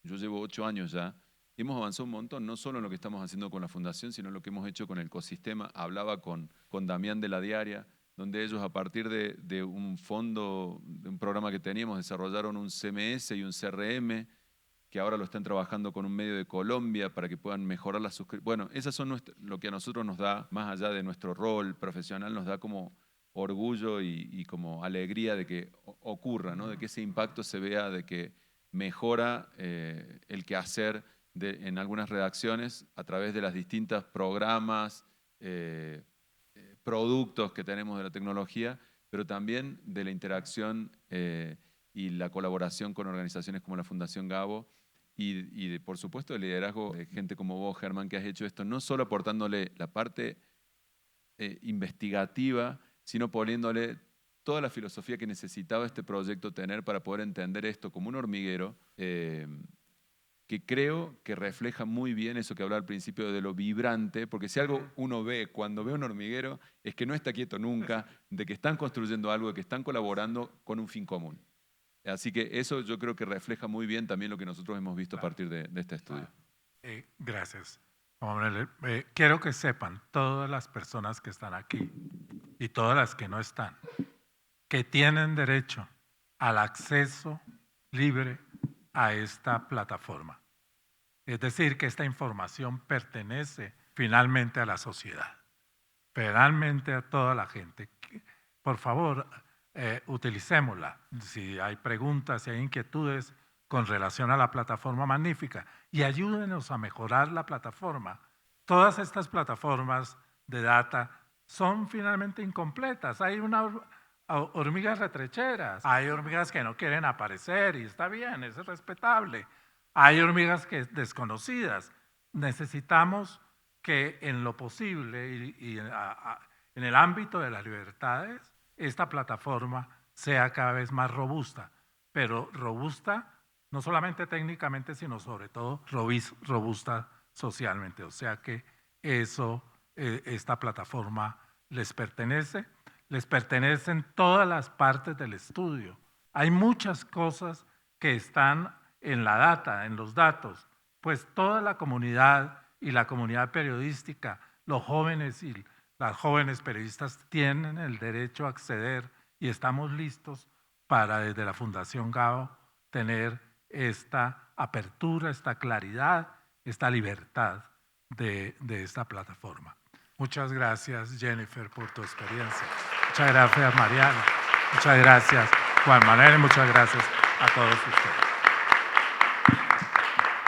yo llevo 8 años ya, hemos avanzado un montón, no solo en lo que estamos haciendo con la Fundación, sino en lo que hemos hecho con el ecosistema. Hablaba con Damián de la Diaria, donde ellos a partir de un fondo, de un programa que teníamos, desarrollaron un CMS y un CRM, que ahora lo están trabajando con un medio de Colombia para que puedan mejorar las suscripciones. Bueno, esas son lo que a nosotros nos da, más allá de nuestro rol profesional, nos da como orgullo y como alegría de que ocurra, ¿no? De que ese impacto se vea, de que mejora el quehacer en algunas redacciones a través de las distintas programas, productos que tenemos de la tecnología, pero también de la interacción y la colaboración con organizaciones como la Fundación Gabo y por supuesto el liderazgo de gente como vos, Germán, que has hecho esto, no solo aportándole la parte investigativa, sino poniéndole toda la filosofía que necesitaba este proyecto tener para poder entender esto como un hormiguero, que creo que refleja muy bien eso que hablaba al principio de lo vibrante, porque si algo uno ve cuando ve un hormiguero es que no está quieto nunca, de que están construyendo algo, de que están colaborando con un fin común. Así que eso yo creo que refleja muy bien también lo que nosotros hemos visto a partir de este estudio. Gracias. Juan Manuel, quiero que sepan todas las personas que están aquí y todas las que no están, que tienen derecho al acceso libre a esta plataforma. Es decir, que esta información pertenece finalmente a la sociedad, finalmente a toda la gente. Por favor, utilicémosla. Si hay preguntas, si hay inquietudes con relación a la plataforma magnífica, y ayúdenos a mejorar la plataforma. Todas estas plataformas de data son finalmente incompletas. Hay hormigas retrecheras, hay hormigas que no quieren aparecer y está bien, eso es respetable. Hay hormigas desconocidas. Necesitamos que en lo posible y en el ámbito de las libertades, esta plataforma sea cada vez más robusta, pero robusta no solamente técnicamente, sino sobre todo robusta socialmente. O sea que esta plataforma les pertenecen todas las partes del estudio. Hay muchas cosas que están en la data, en los datos, pues toda la comunidad y la comunidad periodística, los jóvenes y las jóvenes periodistas tienen el derecho a acceder y estamos listos para desde la Fundación Gao tener esta apertura, esta claridad, esta libertad de esta plataforma. Muchas gracias, Jennifer, por tu experiencia. Muchas gracias, Mariana. Muchas gracias, Juan Manuel. Muchas gracias a todos ustedes.